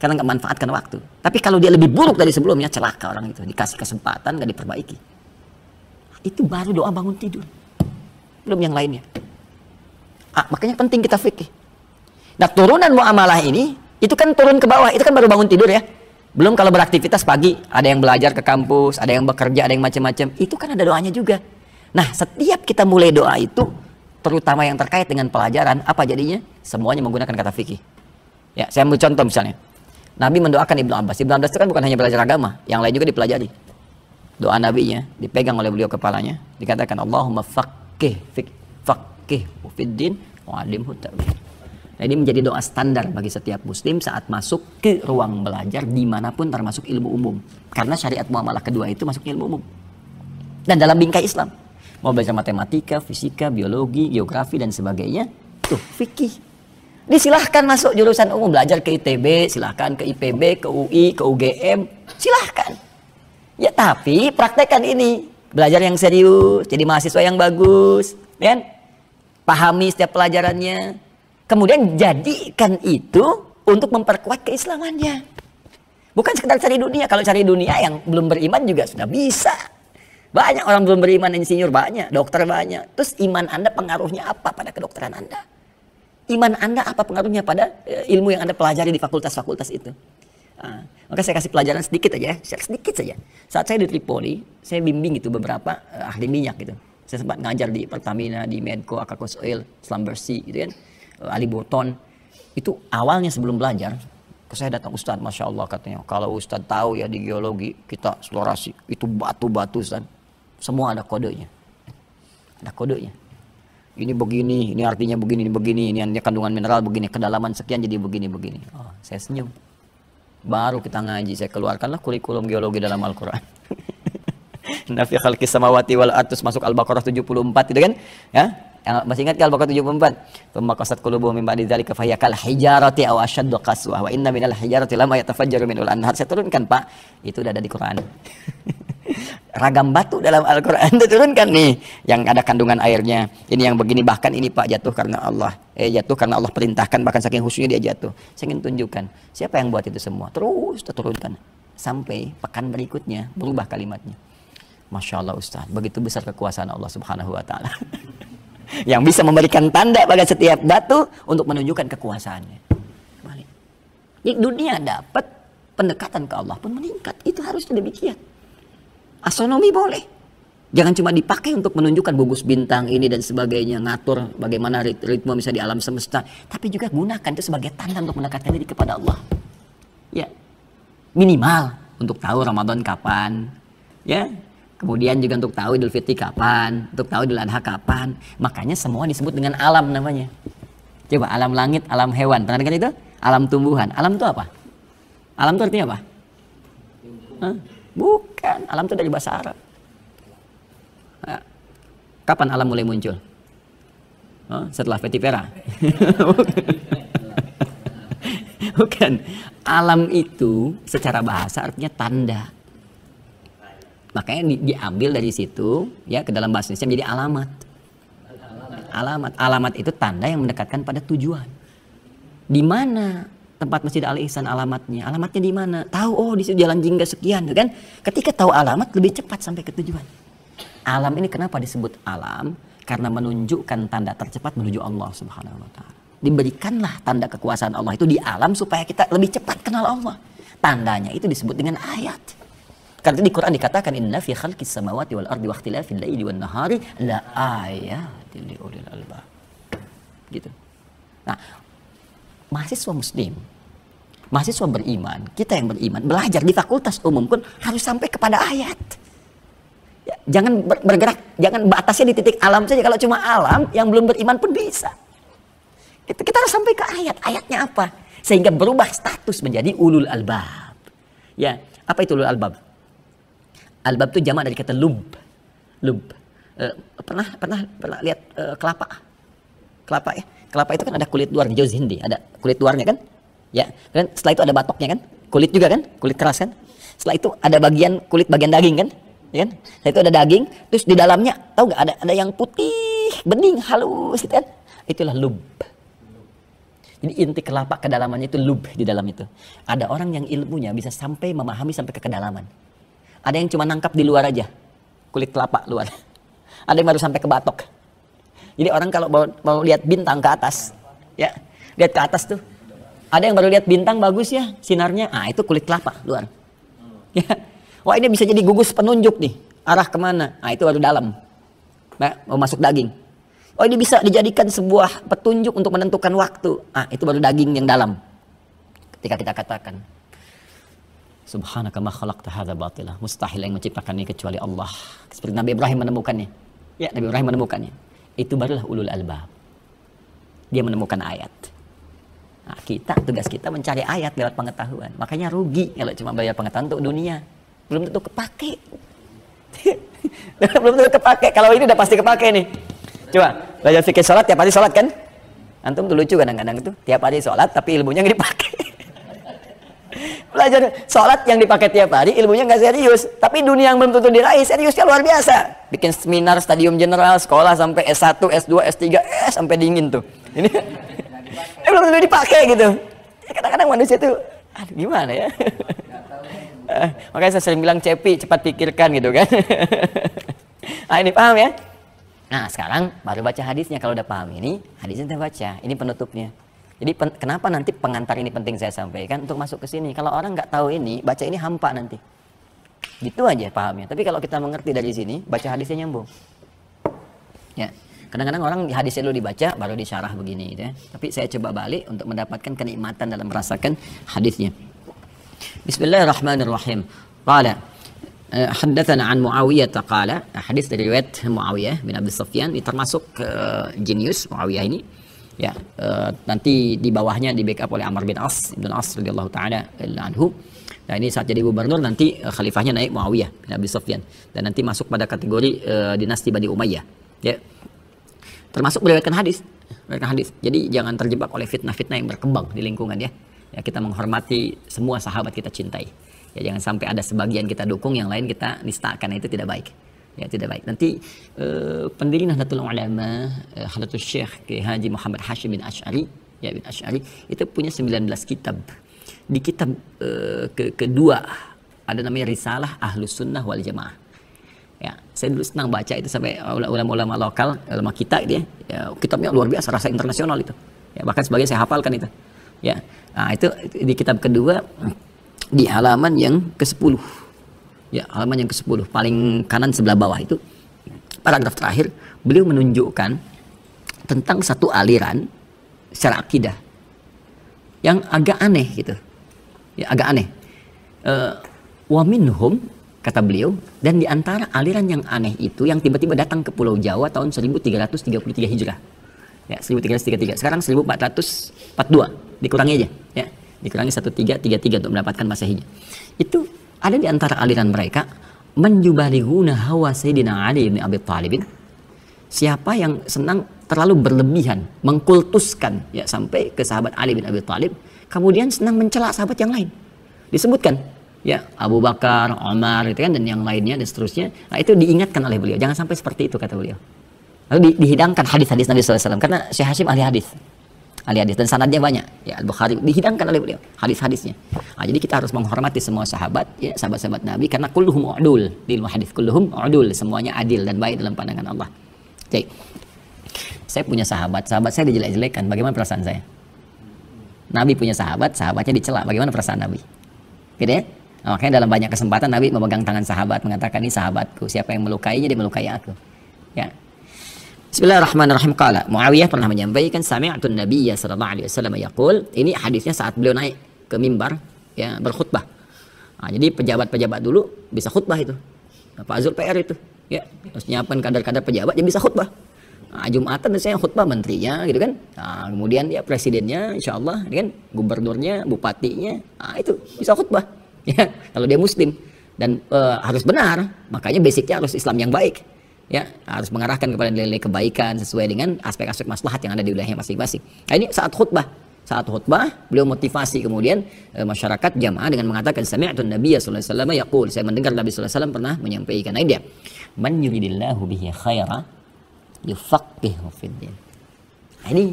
A: karena nggak manfaatkan waktu. Tapi kalau dia lebih buruk dari sebelumnya, celaka orang itu, dikasih kesempatan nggak diperbaiki. Itu baru doa bangun tidur, belum yang lainnya. Makanya penting kita fikih. Nah, turunan muamalah ini, itu kan turun ke bawah, itu kan baru bangun tidur ya. Belum kalau beraktivitas pagi, ada yang belajar ke kampus, ada yang bekerja, ada yang macam-macam, itu kan ada doanya juga. Nah, setiap kita mulai doa itu, terutama yang terkait dengan pelajaran, apa jadinya? Semuanya menggunakan kata fikih. Ya, saya ambil contoh misalnya. Nabi mendoakan Ibnu Abbas. Ibnu Abbas itu kan bukan hanya belajar agama, yang lain juga dipelajari. Doa nabinya dipegang oleh beliau kepalanya, dikatakan Allahumma faqih fiddin wa alimhu ta'wil. Nah, ini menjadi doa standar bagi setiap muslim saat masuk ke ruang belajar dimanapun, termasuk ilmu umum, karena syariat muamalah kedua itu masuk ilmu umum. Dan dalam bingkai Islam mau belajar matematika, fisika, biologi, geografi dan sebagainya, tuh fikih disilahkan masuk jurusan umum, belajar ke ITB silahkan, ke IPB, ke UI, ke UGM silahkan. Ya tapi praktekkan ini, belajar yang serius, jadi mahasiswa yang bagus, kan? Pahami setiap pelajarannya, kemudian jadikan itu untuk memperkuat keislamannya. Bukan sekedar cari dunia. Kalau cari dunia yang belum beriman juga sudah bisa. Banyak orang belum beriman, insinyur banyak, dokter banyak. Terus iman Anda pengaruhnya apa pada kedokteran Anda? Iman Anda apa pengaruhnya pada ilmu yang Anda pelajari di fakultas-fakultas itu? Nah, maka saya kasih pelajaran sedikit aja, sedikit saja. Saat saya di Tripoli, saya bimbing itu beberapa ahli minyak gitu. Saya sempat ngajar di Pertamina, di Medco, Akakos Oil, Slumbersi gitu kan, Ali Burton. Itu awalnya sebelum belajar, ke saya datang Ustadz, Masya Allah katanya, kalau Ustadz tahu ya di geologi kita eksplorasi itu batu-batu Ustadz, semua ada kodenya, ada kodenya. Ini begini, ini artinya begini, ini artinya kandungan mineral begini, kedalaman sekian jadi begini. Oh, saya senyum. Baru kita ngaji, saya keluarkanlah kurikulum geologi dalam Al-Quran. Nafi khalqis samawati wal ardh, masuk Al-Baqarah 74 itu kan? Ya, masih ingat kan Al-Baqarah 74? Tsumma qasat qulubuhum min ba'di dzalika fahiya kal hijarati aw ashaddu qaswah wa inna minal hijarati lama yatafajjaru minul anhar. Saya turunkan, Pak. Itu udah ada di Quran. Ragam batu dalam Al-Quran diturunkan nih, yang ada kandungan airnya. Ini yang begini, bahkan ini Pak jatuh karena Allah. Jatuh karena Allah perintahkan, bahkan saking khusyuknya dia jatuh. Saya ingin tunjukkan siapa yang buat itu semua. Terus turunkan sampai pekan berikutnya berubah kalimatnya. Masya Allah Ustaz, begitu besar kekuasaan Allah Subhanahu wa Ta'ala. Yang bisa memberikan tanda pada setiap batu untuk menunjukkan kekuasaannya. Jadi dunia dapat, pendekatan ke Allah pun meningkat. Itu harusnya demikian. Astronomi boleh, jangan cuma dipakai untuk menunjukkan gugus bintang ini dan sebagainya, ngatur bagaimana ritme misalnya di alam semesta, tapi juga gunakan itu sebagai tanda untuk mendekatkan diri kepada Allah. Ya, minimal untuk tahu Ramadan kapan, ya. Kemudian juga untuk tahu Idul Fitri kapan, untuk tahu Idul Adha kapan. Makanya semua disebut dengan alam namanya. Coba alam langit, alam hewan, pernah dengar itu? Alam tumbuhan. Alam itu apa? Alam itu artinya apa? Hah? Bukan, alam itu dari bahasa Arab. Nah, kapan alam mulai muncul? Oh, setelah Petifera. Bukan. Alam itu secara bahasa artinya tanda. Makanya diambil dari situ ya ke dalam bahasa Indonesia menjadi alamat. Alamat itu tanda yang mendekatkan pada tujuan. Di mana tempat Masjid Al-Ihsan alamatnya? Alamatnya di mana? Tahu, oh di situ jalan jingga sekian, kan? Ketika tahu alamat lebih cepat sampai ke tujuan. Alam ini kenapa disebut alam? Karena menunjukkan tanda tercepat menuju Allah Subhanahu wa Ta'ala. Diberikanlah tanda kekuasaan Allah itu di alam supaya kita lebih cepat kenal Allah. Tandanya itu disebut dengan ayat. Karena di Quran dikatakan inna fi khalqis samawati wal ardi wa ikhtilafil laili wan nahari la ayatin liulil albab. Gitu. Nah, mahasiswa muslim, mahasiswa beriman, kita yang beriman, belajar di fakultas umum pun harus sampai kepada ayat. Ya, jangan bergerak, jangan batasnya di titik alam saja. Kalau cuma alam, yang belum beriman pun bisa. Kita harus sampai ke ayat. Ayatnya apa? Sehingga berubah status menjadi ulul albab. Ya, apa itu ulul albab? Albab itu jamak dari kata lub. Lub. Pernah lihat kelapa? Kelapa ya. Kelapa itu kan ada kulit luar, hijau hindi, ada kulit luarnya kan? Ya. Dan setelah itu ada batoknya kan? Kulit juga kan? Kulit keras kan? Setelah itu ada bagian kulit bagian daging kan? Ya kan? Setelah itu ada daging, terus di dalamnya tahu nggak ada yang putih, bening, halus gitu kan? Itulah lub. Jadi inti kelapa kedalamannya itu lub di dalam itu. Ada orang yang ilmunya bisa sampai memahami sampai ke kedalaman. Ada yang cuma nangkap di luar aja, kulit kelapa luar. Ada yang baru sampai ke batok. Jadi orang kalau mau lihat bintang ke atas, ya lihat ke atas tuh. Ada yang baru lihat bintang bagus ya sinarnya, itu kulit kelapa luar. Ya. Wah ini bisa jadi gugus penunjuk nih, arah kemana? Itu baru dalam, mau masuk daging. Oh ini bisa dijadikan sebuah petunjuk untuk menentukan waktu. Itu baru daging yang dalam. Ketika kita katakan Subhanaka ma khalaqta hadza batila. Mustahil yang menciptakan ini kecuali Allah. Seperti Nabi Ibrahim menemukannya. Ya, Nabi Ibrahim menemukannya. Itu barulah ulul albab. Dia menemukan ayat. Nah, tugas kita mencari ayat lewat pengetahuan. Makanya rugi kalau cuma belajar pengetahuan untuk dunia. Belum tentu kepake. Belum tentu kepake. Kalau ini udah pasti kepake nih. Coba belajar fikih sholat, tiap hari sholat kan? Antum tuh lucu kadang-kadang itu. Tiap hari sholat tapi ilmunya nggak dipakai. Belajar sholat yang dipakai tiap hari, ilmunya nggak serius. Tapi dunia yang belum tentu diraih, seriusnya luar biasa. Bikin seminar, stadium general, sekolah sampai S1, S2, S3, sampai dingin tuh. Ini belum tentu dipakai gitu. Kadang-kadang manusia tuh, aduh gimana ya. Makanya saya sering bilang cepi, cepat pikirkan gitu kan. Nah ini paham ya. Nah sekarang baru baca hadisnya. Kalau udah paham ini, hadisnya kita baca. Ini penutupnya. Jadi kenapa nanti pengantar ini penting saya sampaikan untuk masuk ke sini. Kalau orang nggak tahu ini, baca ini hampa nanti. Gitu aja pahamnya. Tapi kalau kita mengerti dari sini, baca hadisnya nyambung. Ya, kadang-kadang orang hadisnya dulu dibaca, baru disyarah begini, gitu ya. Tapi saya coba balik untuk mendapatkan kenikmatan dalam merasakan hadisnya. Bismillahirrahmanirrahim. Qala haddatsana an Muawiyah qala, hadis dari riwayat Muawiyah bin Abi Sufyan, ini termasuk jenius Muawiyah ini. Ya, nanti di bawahnya di backup oleh Amr bin As, Ibn As radhiyallahu taala anhu. Nah, ini saat jadi gubernur nanti khalifahnya naik Muawiyah bin Abi Sufyan dan nanti masuk pada kategori dinasti Bani Umayyah. Ya. Termasuk meriwayatkan hadis. Jadi jangan terjebak oleh fitnah-fitnah yang berkembang di lingkungan ya. Ya, kita menghormati semua sahabat kita cintai. Ya, jangan sampai ada sebagian kita dukung, yang lain kita nistakan, itu tidak baik. Ya, tidak baik. Nanti pendiri Nahdlatul Ulama, Hadratus Syekh Kiai Haji Muhammad Hashim bin Asy'ari, ya bin Asy'ari, itu punya 19 kitab. Di kitab kedua ada namanya Risalah Ahlus Sunnah wal Jamaah. Ya, saya dulu senang baca itu sampai ulama-ulama lokal, ulama kita gitu ya. Ya, kitabnya luar biasa, rasa internasional itu. Ya, bahkan sebagian saya hafalkan itu. Ya. Nah, itu di kitab kedua di halaman yang ke-10. Ya, halaman yang ke-10 paling kanan sebelah bawah itu paragraf terakhir, beliau menunjukkan tentang satu aliran secara akidah yang agak aneh gitu. Ya, agak aneh. Wa minhum, kata beliau, dan di antara aliran yang aneh itu yang tiba-tiba datang ke Pulau Jawa tahun 1333 Hijrah. Ya, 1333. Sekarang 1442. Dikurangi aja, ya. Dikurangi 1333 untuk mendapatkan Masehinya. Itu ada di antara aliran mereka menjubalighuna hawa Sayyidina Ali bin Abi Thalib. Siapa yang senang terlalu berlebihan mengkultuskan ya sampai ke sahabat Ali bin Abi Thalib, kemudian senang mencela sahabat yang lain. Disebutkan ya Abu Bakar, Umar gitu kan, dan yang lainnya dan seterusnya. Nah, itu diingatkan oleh beliau, jangan sampai seperti itu, kata beliau. Lalu dihidangkan hadis-hadis Nabi SAW karena Syekh Hashim ahli hadis dan sanadnya banyak ya, Al-Bukhari dihidangkan oleh beliau hadis-hadisnya. Nah, jadi kita harus menghormati semua sahabat ya, sahabat-sahabat Nabi, karena kulluhum udul di ilmu hadis, kulluhum udul, semuanya adil dan baik dalam pandangan Allah. Jadi saya punya sahabat saya dijelek-jelekan, bagaimana perasaan saya? Nabi punya sahabatnya dicela, bagaimana perasaan Nabi? Gitu ya? Nah, makanya dalam banyak kesempatan Nabi memegang tangan sahabat, mengatakan ini sahabatku, siapa yang melukainya dia melukai aku. Ya. Bismillahirrahmanirrahim. Qala Muawiyah pernah menyampaikan, sami'tu an-nabiyya sallallahu alaihi wasallam yaqul, ini hadisnya saat beliau naik ke mimbar ya berkhutbah. Nah, jadi pejabat-pejabat dulu bisa khutbah itu. Pak Azul PR itu ya, terus nyiapkan kadar-kadar pejabat dia bisa khutbah. Nah, Jumatan saya khutbah menterinya gitu kan. Nah, kemudian ya presidennya insyaallah kan, gubernurnya, bupatinya, nah, itu bisa khutbah. Ya, kalau dia muslim dan harus benar, makanya basicnya harus Islam yang baik. Ya, harus mengarahkan kepada nilai kebaikan sesuai dengan aspek-aspek maslahat yang ada di wilayahnya masing-masing. Nah, ini saat khutbah beliau motivasi kemudian masyarakat jamaah dengan mengatakan, sami'tu an-nabiyya sallallahu alaihi wasallam yaqul, saya mendengar Nabi sallallahu alaihi wasallam pernah menyampaikan. Nah, dia man yuridillahu bihi khaira yufaqihu fid din. Nah, ini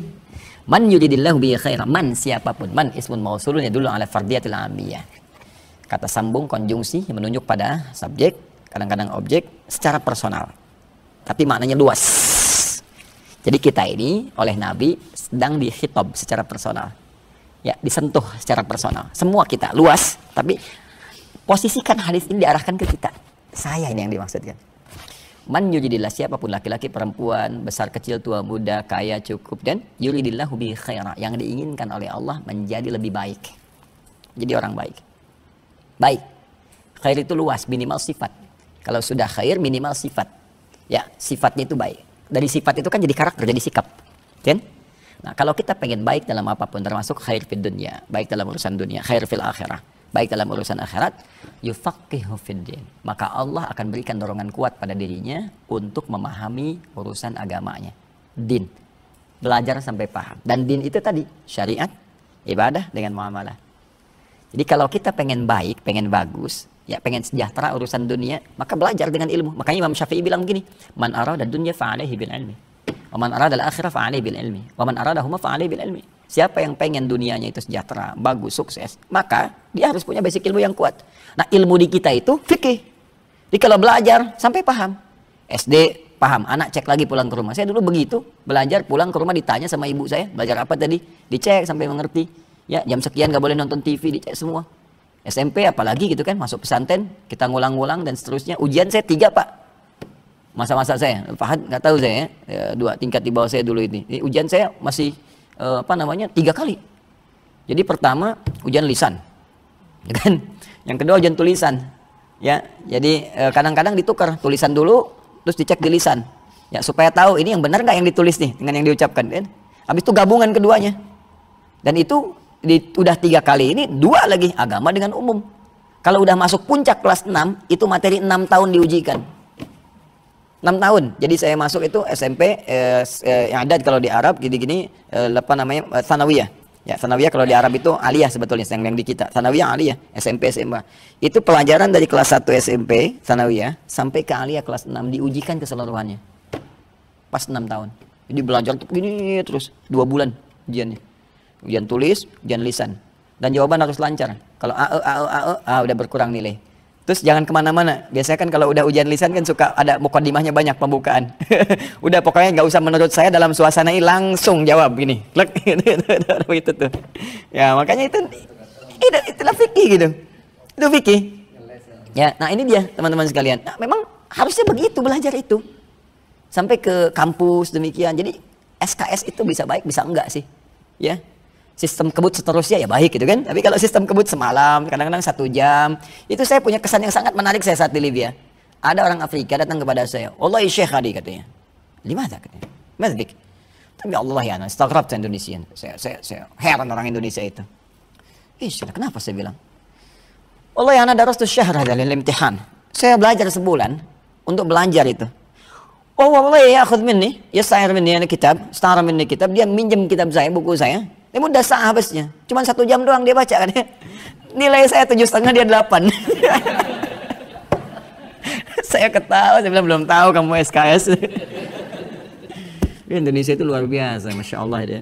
A: man yuridillahu bihi khaira, man siapapun, man ismun mausulun yadullu ala fardiyatil amiyah. Kata sambung konjungsi yang menunjuk pada subjek, kadang-kadang objek secara personal. Tapi maknanya luas. Jadi kita ini oleh Nabi sedang dikhitab secara personal. Ya, disentuh secara personal. Semua kita luas, tapi posisikan hadis ini diarahkan ke kita. Saya ini yang dimaksudkan. Man yuridillah, siapapun laki-laki, perempuan, besar kecil, tua muda, kaya cukup, dan yuridillahu bi khaira, yang diinginkan oleh Allah menjadi lebih baik. Jadi orang baik. Baik. Khair itu luas, minimal sifat. Kalau sudah khair, minimal sifat. Ya, sifatnya itu baik. Dari sifat itu kan jadi karakter, jadi sikap. Kan? Nah, kalau kita pengen baik dalam apapun, termasuk khair fid dunya, baik dalam urusan dunia, khair fil akhirah, baik dalam urusan akhirat, yufaqihu fid din. Maka Allah akan berikan dorongan kuat pada dirinya untuk memahami urusan agamanya. Din. Belajar sampai paham. Dan din itu tadi, syariat, ibadah dengan muamalah. Jadi kalau kita pengen baik, pengen bagus, ya pengen sejahtera urusan dunia, maka belajar dengan ilmu. Makanya Imam Syafi'i bilang begini, man arada dunya fa'alaihi bil ilmi. Wa man arada al-akhirah fa'alaihi bil ilmi. Wa man aradahuma fa'alaihi bil ilmi. Siapa yang pengen dunianya itu sejahtera, bagus, sukses, maka dia harus punya basic ilmu yang kuat. Nah, ilmu di kita itu fikih. Jadi kalau belajar sampai paham. SD paham, anak cek lagi pulang ke rumah. Saya dulu begitu, belajar pulang ke rumah ditanya sama ibu saya, belajar apa tadi? Dicek sampai mengerti. Ya, jam sekian gak boleh nonton TV, dicek semua. SMP apalagi gitu kan, masuk pesantren, kita ngulang-ngulang dan seterusnya. Ujian saya 3, Pak. Masa-masa saya, Fahad nggak tahu saya ya, 2 tingkat di bawah saya dulu ini. Ujian saya masih 3 kali. Jadi pertama ujian lisan, ya kan? Yang kedua ujian tulisan, ya. Jadi kadang-kadang ditukar tulisan dulu, terus dicek di lisan, ya supaya tahu ini yang benar nggak yang ditulis nih dengan yang diucapkan, kan? Habis itu gabungan keduanya, dan itu udah 3 kali ini 2 lagi agama dengan umum. Kalau udah masuk puncak kelas 6 itu materi 6 tahun diujikan. 6 tahun. Jadi saya masuk itu SMP yang ada kalau di Arab gini-gini apa namanya tsanawiyah. Ya, tsanawiyah kalau di Arab itu aliyah sebetulnya yang di kita. Tsanawiyah aliyah, SMP SMA. Itu pelajaran dari kelas 1 SMP tsanawiyah sampai ke aliyah kelas 6 diujikan keseluruhannya. Pas 6 tahun. Jadi belajar tuh gini terus 2 bulan ujiannya. Ujian tulis, ujian lisan. Dan jawaban harus lancar. Kalau udah berkurang nilai. Terus jangan kemana-mana. Biasanya kan kalau udah ujian lisan kan suka ada mukadimahnya banyak pembukaan. Udah pokoknya nggak usah menurut saya dalam suasana ini langsung jawab gini. Itu tuh. Ya makanya itulah fikih gitu. Itu fikih. Ya, nah ini dia teman-teman sekalian. Nah, memang harusnya begitu belajar itu. Sampai ke kampus demikian. Jadi SKS itu bisa baik bisa enggak sih? Ya. Sistem kebut seterusnya ya baik gitu kan. Tapi kalau sistem kebut semalam, kadang-kadang 1 jam, itu saya punya kesan yang sangat menarik saya saat di Libya. Ada orang Afrika datang kepada saya, Wallahi Syekh Hadi katanya. Limada katanya? Mazdik. Tapi Allah ya, istaghrab Indonesian. Saya heran orang Indonesia itu. Kenapa saya bilang? Wallahi ana darastu syahr hada lil imtihan. Saya belajar sebulan untuk belajar itu. Oh wallahi ya'khudh minni, yasta'ir minni kitab, ista'ara minni kitab, dia minjem kitab saya, buku saya. Ini udah sah habisnya. Cuma 1 jam doang dia baca kan ya. Nilai saya 7,5 dia 8. Saya ketawa, saya bilang belum tahu kamu SKS. Indonesia itu luar biasa, Masya Allah ya.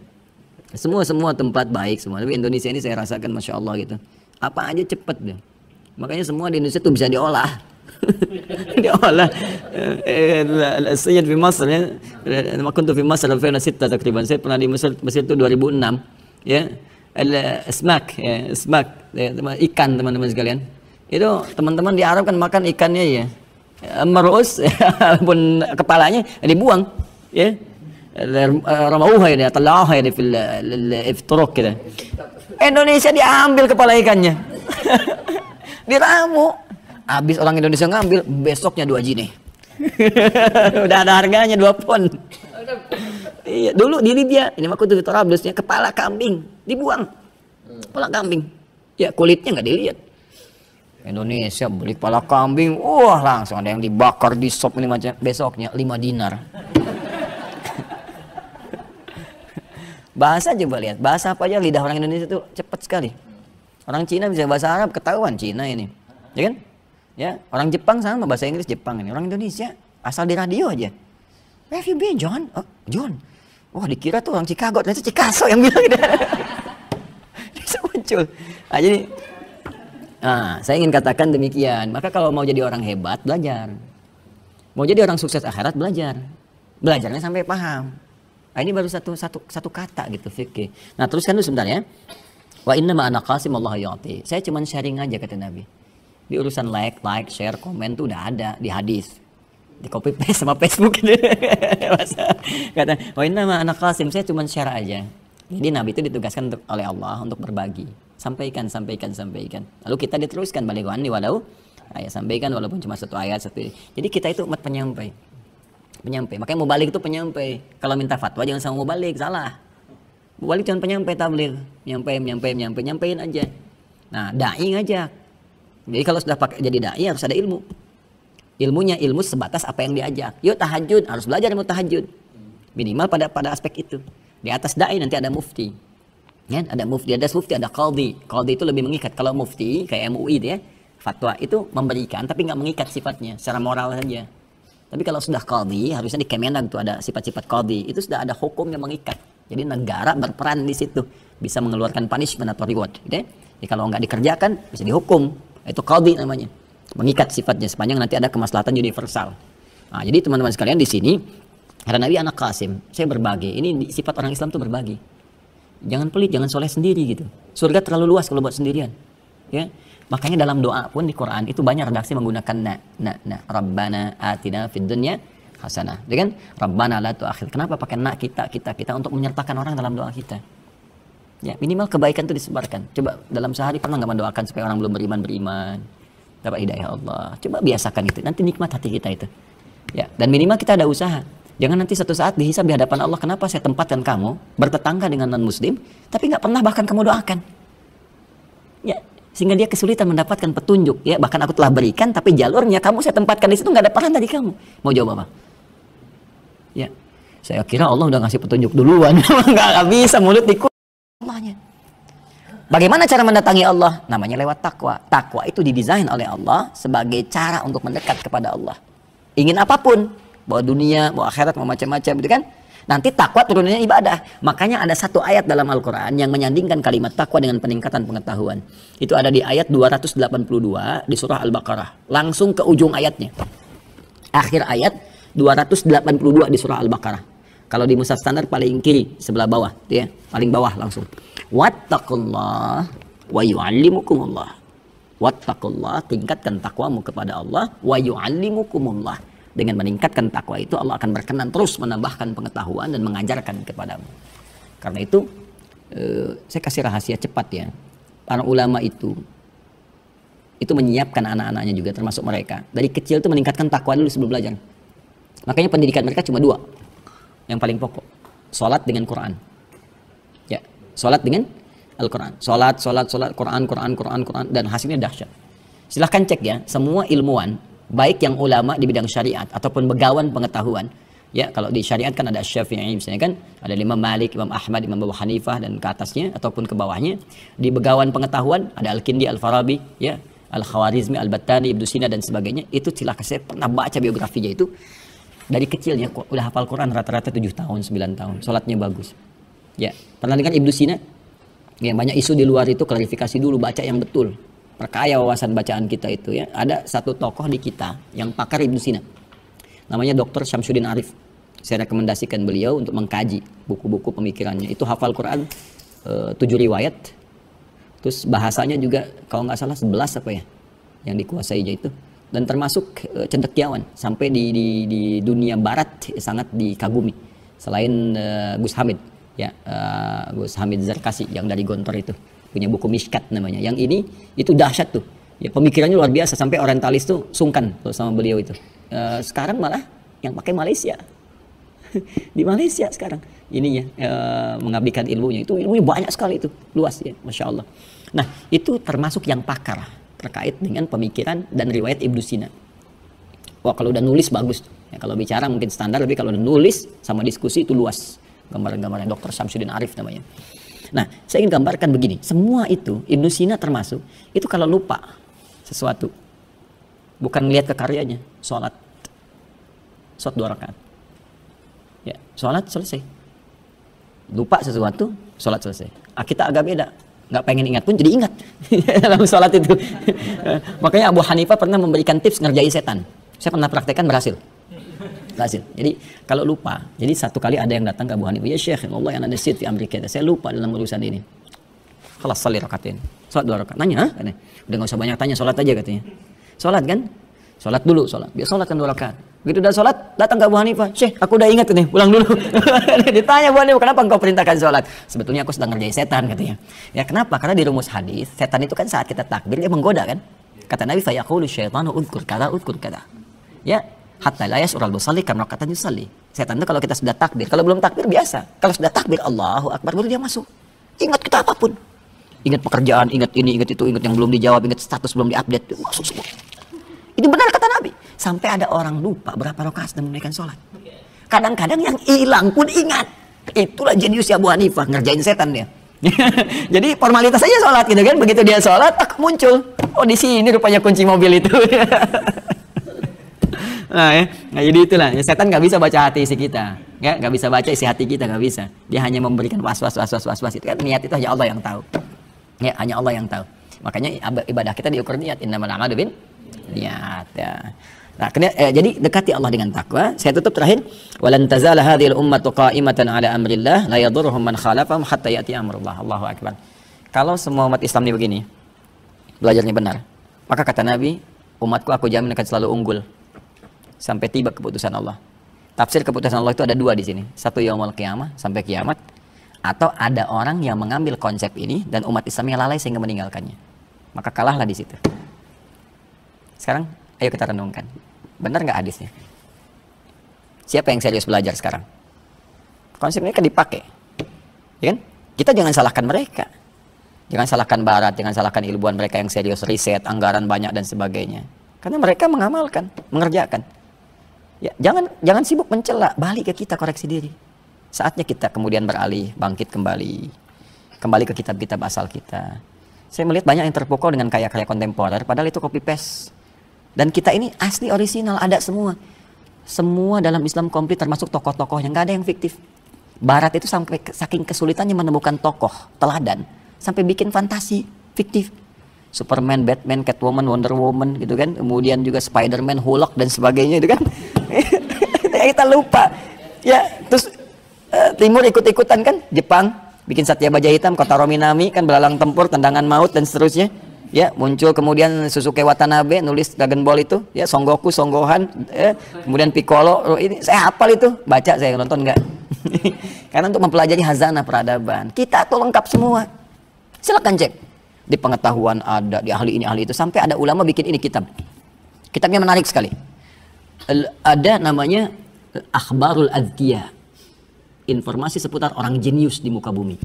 A: Semua tempat baik semua. Tapi Indonesia ini saya rasakan Masya Allah gitu. Apa aja cepet deh. Makanya semua di Indonesia tuh bisa diolah. Diolah. Saya di Masr ya. Waktu di Masr 2006 takriban. Saya pernah di Mesir itu 2006. Ya, smak, ya, smak, ya, ikan teman-teman sekalian. Itu teman-teman di Arab kan makan ikannya ya, merus, pun kepalanya dibuang, ya. Ramauha ya, talauha ya fil ifturuk gitu. Indonesia diambil kepala ikannya, diramu. Habis orang Indonesia ngambil, besoknya 2 jine. Udah ada harganya 2 pon. Iya, dulu di Libya, ini waktu itu Trablusnya kepala kambing dibuang. Kepala kambing. Ya kulitnya nggak dilihat. Indonesia beli kepala kambing, wah langsung ada yang dibakar di sop ini macam besoknya 5 dinar. Bahasa coba lihat, bahasa apa aja lidah orang Indonesia itu cepat sekali. Orang Cina bisa bahasa Arab ketahuan Cina ini. Ya kan? Ya, orang Jepang sama bahasa Inggris Jepang ini. Orang Indonesia asal di radio aja. Where have you been, John? Oh, John. Wah, dikira tuh orang Chicago, ternyata Chicago yang bilang gitu. Bisa muncul. Nah, jadi saya ingin katakan demikian. Maka kalau mau jadi orang hebat, belajar. Mau jadi orang sukses akhirat, belajar. Belajarnya sampai paham. Nah, ini baru satu kata gitu fikih. Nah, teruskan dulu sebentar ya. Wa inna ma ana qasim Allah ya'ti. Saya cuma sharing aja kata Nabi. Di urusan like, share, komen tuh udah ada di hadis. Di copy paste sama Facebook gitu. Kata, "Wa inna ma ana qasim." Saya cuma share aja. Jadi Nabi itu ditugaskan oleh Allah untuk berbagi. sampaikan. Lalu kita diteruskan balik wani walau ayat, sampaikan walaupun cuma satu ayat satu. Jadi kita itu umat penyampai. Makanya mau balik itu penyampai. Kalau minta fatwa jangan sama mau balik, salah. Mau balik jangan penyampai tabligh, nyampein aja. Nah, dai ngajak. Jadi kalau sudah pakai jadi dai harus ada ilmu. Ilmu sebatas apa yang diajak. Yuk tahajud, harus belajar ilmu tahajud. Minimal pada aspek itu. Di atas dai nanti ada mufti. Ya, ada mufti, ada qadhi. Qadhi itu lebih mengikat. Kalau mufti kayak MUI dia, fatwa itu memberikan tapi nggak mengikat sifatnya, secara moral saja. Tapi kalau sudah qadhi, harusnya di Kemenag tuh ada sifat-sifat qadhi. Itu sudah ada hukum yang mengikat. Jadi negara berperan di situ, bisa mengeluarkan punishment atau reward. Gitu ya. Jadi kalau nggak dikerjakan bisa dihukum. Itu qadhi namanya. Mengikat sifatnya sepanjang nanti ada kemaslahatan universal. Nah, jadi teman-teman sekalian di sini, karena Nabi anak Qasim, saya berbagi. Ini sifat orang Islam tuh berbagi. Jangan pelit, jangan soleh sendiri gitu. Surga terlalu luas kalau buat sendirian. Ya, makanya dalam doa pun di Quran itu banyak redaksi menggunakan Rabbana atina fid dunya hasanah. Ya kan? Rabbana la tu'akhir. Kenapa pakai kita untuk menyertakan orang dalam doa kita? Ya, minimal kebaikan itu disebarkan. Coba dalam sehari pernah nggak mendoakan supaya orang belum beriman dapat hidayah Allah. Coba biasakan itu. Nanti nikmat hati kita itu. Ya, dan minimal kita ada usaha. Jangan nanti suatu saat dihisab di hadapan Allah, kenapa saya tempatkan kamu bertetangga dengan non-muslim, tapi nggak pernah bahkan kamu doakan. Ya, sehingga dia kesulitan mendapatkan petunjuk. Ya, bahkan aku telah berikan, tapi jalurnya kamu saya tempatkan di situ nggak ada peran dari kamu. Mau jawab apa? Ya, saya kira Allah udah ngasih petunjuk duluan. nggak bisa mulut dikut Allahnya. Bagaimana cara mendatangi Allah? Namanya lewat takwa. Takwa itu didesain oleh Allah sebagai cara untuk mendekat kepada Allah. Ingin apapun, mau dunia, mau akhirat, mau macam-macam, gitu kan? Nanti takwa turunannya ibadah. Makanya ada satu ayat dalam Al-Quran yang menyandingkan kalimat takwa dengan peningkatan pengetahuan. Itu ada di ayat 282 di surah Al-Baqarah. Langsung ke ujung ayatnya. Akhir ayat 282 di surah Al-Baqarah. Kalau di mushaf standar paling kiri sebelah bawah, ya, paling bawah langsung. Wattaqullah wa yu'allimukumullah. Wattaqullah, tingkatkan takwamu kepada Allah, wa yu'allimukumullah. Dengan meningkatkan takwa itu Allah akan berkenan terus menambahkan pengetahuan dan mengajarkan kepadamu. Karena itu saya kasih rahasia cepat ya. Para ulama itu menyiapkan anak-anaknya juga termasuk mereka. Dari kecil itu meningkatkan takwa dulu sebelum belajar. Makanya pendidikan mereka cuma dua. Yang paling pokok, sholat dengan Quran. Ya, sholat dengan Al-Quran. Sholat, Quran, dan hasilnya dahsyat. Silahkan cek ya, semua ilmuwan, baik yang ulama di bidang syariat ataupun begawan pengetahuan. Ya, kalau di syariat kan ada Syafi'i misalnya kan, ada Imam Malik, Imam Ahmad, Imam Abu Hanifah dan ke atasnya ataupun ke bawahnya. Di begawan pengetahuan ada Al-Kindi, Al-Farabi, ya, Al-Khawarizmi, Al-Battani, Ibnu Sina dan sebagainya. Itu silahkan, saya pernah baca biografinya itu. Dari kecilnya udah hafal Quran rata-rata 7 tahun, 9 tahun. Sholatnya bagus. Ya, pernah dengar Ibnu Sina? Ya, banyak isu di luar itu, klarifikasi dulu, baca yang betul. Perkaya wawasan bacaan kita itu ya. Ada satu tokoh di kita yang pakar Ibnu Sina. Namanya Dr. Syamsuddin Arif. Saya rekomendasikan beliau untuk mengkaji buku-buku pemikirannya. Itu hafal Quran 7 riwayat. Terus bahasanya juga kalau nggak salah 11 apa ya yang dikuasainya itu. Dan termasuk cendekiawan sampai di dunia barat sangat dikagumi. Selain Gus Hamid, ya, Gus Hamid Zarkasi yang dari Gontor itu punya buku Mishkat namanya. Yang ini itu dahsyat tuh. Ya, pemikirannya luar biasa sampai orientalis tuh sungkan tuh sama beliau itu. Sekarang malah yang pakai Malaysia. Di Malaysia sekarang ininya mengabdikan ilmunya. Itu ilmunya banyak sekali itu, luas ya, Masya Allah. Nah, itu termasuk yang pakar terkait dengan pemikiran dan riwayat Ibnu Sina. Wah, kalau udah nulis bagus. Ya, kalau bicara mungkin standar, tapi kalau udah nulis sama diskusi itu luas. Gambar-gambarnya Dr. Syamsuddin Arif namanya. Nah, saya ingin gambarkan begini. Semua itu, Ibnu Sina termasuk, itu kalau lupa sesuatu, bukan melihat ke karyanya, sholat 2 rakaat. Ya, sholat selesai. Lupa sesuatu, sholat selesai. Kita agak beda. Nggak pengen ingat pun jadi ingat dalam sholat itu. Makanya Abu Hanifah pernah memberikan tips ngerjain setan. Saya pernah praktekkan, berhasil. Jadi kalau lupa, jadi satu kali ada yang datang ke Abu Hanifah, ya Syekh, Allah yang ada sit di Amerika, saya lupa dalam urusan ini. Khalas salli rakaatain, sholat 2 rakaat. Nanya, udah nggak usah banyak tanya, sholat aja katanya. Sholat kan, Sholat dulu, sholat. Dia sholat kan 2 rakaat. Begitu udah sholat, datang ke Abu Hanifah. Syekh, aku udah ingat nih, pulang dulu. Ditanya Abu Hanifah, kenapa engkau perintahkan sholat? Sebetulnya aku sedang ngerjain setan, katanya. Ya kenapa? Karena di rumus hadis, setan itu kan saat kita takbir, dia menggoda kan. Kata Nabi, fayaqulu syaitanu udhkur kada, udhkur kada. Ya, hatta la yas'ural musalli kam rakatan yusalli. Setan itu kalau kita sudah takbir, kalau belum takbir biasa. Kalau sudah takbir, Allahu Akbar, baru dia masuk. Ingat kita apapun. Ingat pekerjaan, ingat ini, ingat itu, ingat yang belum dijawab, ingat status belum diupdate, masuk semua. Itu benar kata Nabi. Sampai ada orang lupa berapa rakaat sedang menunaikan sholat. Kadang-kadang yang hilang pun ingat. Itulah jenius Abu Hanifah, ngerjain setan dia. Jadi formalitas saja sholat gitu kan. Begitu dia sholat, muncul. Oh di sini rupanya kunci mobil itu. Nah jadi itulah. Setan nggak bisa baca hati isi kita. Nggak bisa baca isi hati kita, nggak bisa. Dia hanya memberikan was-was. Itu kan niat itu hanya Allah yang tahu. Ya hanya Allah yang tahu. Makanya ibadah kita diukur niat. Innamal a'malu bin niat ya. Nah, jadi dekati Allah dengan takwa. Saya tutup terakhir. Walan tazala hadhil ummatu qa'imatan ala amrillah la yadurruhum man khalafahum hatta ya'ti amrullah. Allahu akbar. Kalau semua umat Islam ini begini, belajarnya benar, maka kata Nabi, umatku aku jamin akan selalu unggul sampai tiba keputusan Allah. Tafsir keputusan Allah itu ada 2 di sini. Satu yaumul qiyamah, sampai kiamat, atau ada orang yang mengambil konsep ini dan umat Islam yang lalai sehingga meninggalkannya. Maka kalahlah di situ. Sekarang ayo kita renungkan, benar nggak hadisnya? Siapa yang serius belajar sekarang? Konsep ini kan dipakai, ya kan? Kita jangan salahkan mereka, jangan salahkan Barat, jangan salahkan ilmuwan mereka yang serius riset, anggaran banyak dan sebagainya. Karena mereka mengamalkan, mengerjakan. Ya, jangan sibuk mencela, balik ke kita, koreksi diri. Saatnya kita kemudian beralih, bangkit kembali ke kitab-kitab asal kita. Saya melihat banyak yang terpukau dengan karya-karya kontemporer, padahal itu copy paste. Dan kita ini asli orisinal, ada semua. Semua dalam Islam komplit, termasuk tokoh-tokohnya, nggak ada yang fiktif. Barat itu sampai saking kesulitannya menemukan tokoh teladan, sampai bikin fantasi fiktif. Superman, Batman, Catwoman, Wonder Woman gitu kan. Kemudian juga Spider-Man, Hulk dan sebagainya itu kan. Kita lupa. Ya, terus Timur ikut-ikutan kan, Jepang bikin Satya Baja Hitam, Kotaro Minami kan belalang tempur, tendangan maut dan seterusnya. Ya, muncul kemudian Susuke Watanabe nulis Dragon Ball itu, ya Son Goku, Son Gohan, kemudian Piccolo, ini saya hafal itu, baca saya nonton enggak. Karena untuk mempelajari hazanah peradaban, kita tuh lengkap semua. Silakan cek. Di pengetahuan ada, di ahli ini ahli itu, sampai ada ulama bikin ini kitab. Kitabnya menarik sekali. Ada namanya Akhbarul Azkiyah. Informasi seputar orang jenius di muka bumi.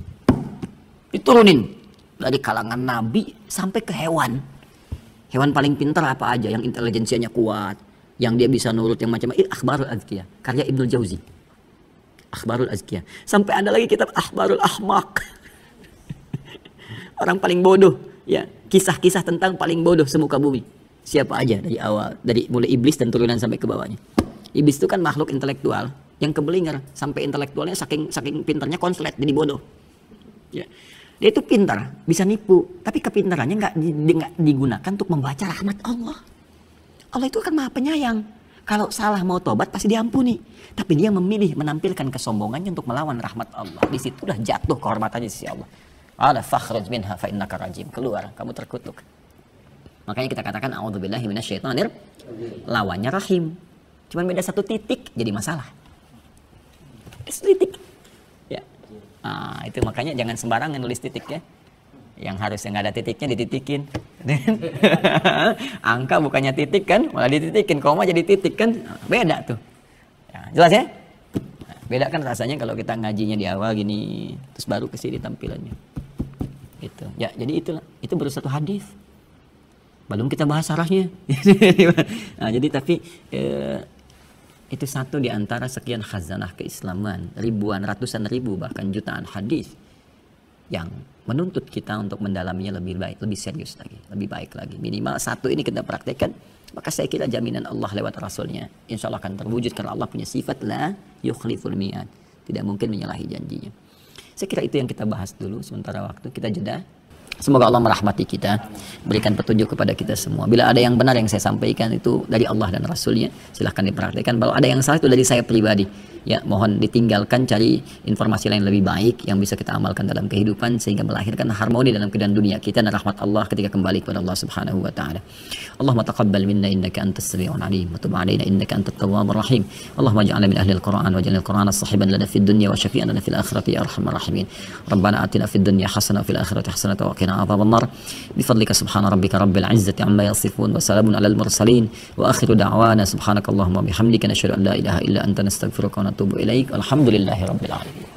A: Diturunin dari kalangan nabi sampai ke hewan. Hewan paling pintar apa aja, yang intelijensianya kuat, yang dia bisa nurut, yang macam-macam. Akhbarul Azkiyah, karya Ibnul Jauzi. Akhbarul Azkiyah. Sampai ada lagi kitab Akhbarul Ahmaq. Orang paling bodoh, ya, kisah-kisah tentang paling bodoh semuka bumi. Siapa aja dari awal, dari mulai iblis dan turunan sampai ke bawahnya. Iblis itu kan makhluk intelektual yang keblinger, sampai intelektualnya saking pintarnya konslet jadi bodoh. Ya. Dia itu pintar, bisa nipu, tapi kepintarannya nggak digunakan untuk membaca rahmat Allah. Allah itu kan maha penyayang. Kalau salah mau tobat pasti diampuni. Tapi dia memilih menampilkan kesombongannya untuk melawan rahmat Allah. Di situlah jatuh kehormatannya di sisi Allah. Ala fakhruj minha fa innaka rajim. Keluar, kamu terkutuk. Makanya kita katakan a'udzubillahi minasyaitonir. Lawannya rahim. Cuman beda 1 titik jadi masalah. 1 titik. Ya. Nah, itu makanya jangan sembarangan nulis titik ya. Yang harusnya nggak ada titiknya dititikin. Angka bukannya titik kan, malah dititikin. Koma jadi titik kan, beda tuh. Ya, jelas ya? Nah, beda kan rasanya kalau kita ngajinya di awal gini, terus baru ke sini tampilannya. Itu. Ya, jadi itulah. Itu baru 1 hadis. Belum kita bahas sarahnya. Nah, jadi tapi itu 1 di antara sekian khazanah keislaman, ribuan, ratusan ribu bahkan jutaan hadis yang menuntut kita untuk mendalaminya lebih baik, lebih serius lagi, lebih baik lagi. Minimal 1 ini kita praktekkan, maka saya kira jaminan Allah lewat Rasulnya insya Allah akan terwujud, karena Allah punya sifat la yukhliful mi'ad, tidak mungkin menyalahi janjinya. Saya kira itu yang kita bahas dulu sementara waktu, kita jeda. Semoga Allah merahmati kita, berikan petunjuk kepada kita semua. Bila ada yang benar yang saya sampaikan itu dari Allah dan Rasulnya, silahkan dipraktikkan. Kalau ada yang salah itu dari saya pribadi. ya mohon ditinggalkan, cari informasi lain lebih baik yang bisa kita amalkan dalam kehidupan sehingga melahirkan harmoni dalam kehidupan dunia kita dan rahmat Allah ketika kembali kepada Allah Subhanahu wa taala. Allahumma taqabbal minna innaka antas samiul alim wa tub alaina innaka antat tawwabur rahim. Allahumma ij'alna min ahli al-Qur'an waj'al al-Qur'ana sahiban lana fid dunya wa syafi'an lana fil akhirati ya arhamar rahimin. Rabbana atina fid dunya hasanah wa fil akhirati hasanah wa qina adzaban nar. Bifadlika subhana rabbika rabbil izzati amma yasifun wa salamun alal mursalin wa akhiru da'wana subhanakallahumma bihamdika nashhadu an la ilaha illa anta nastaghfiruka wa natubu ilaik. Alhamdulillahi rabbil alamin.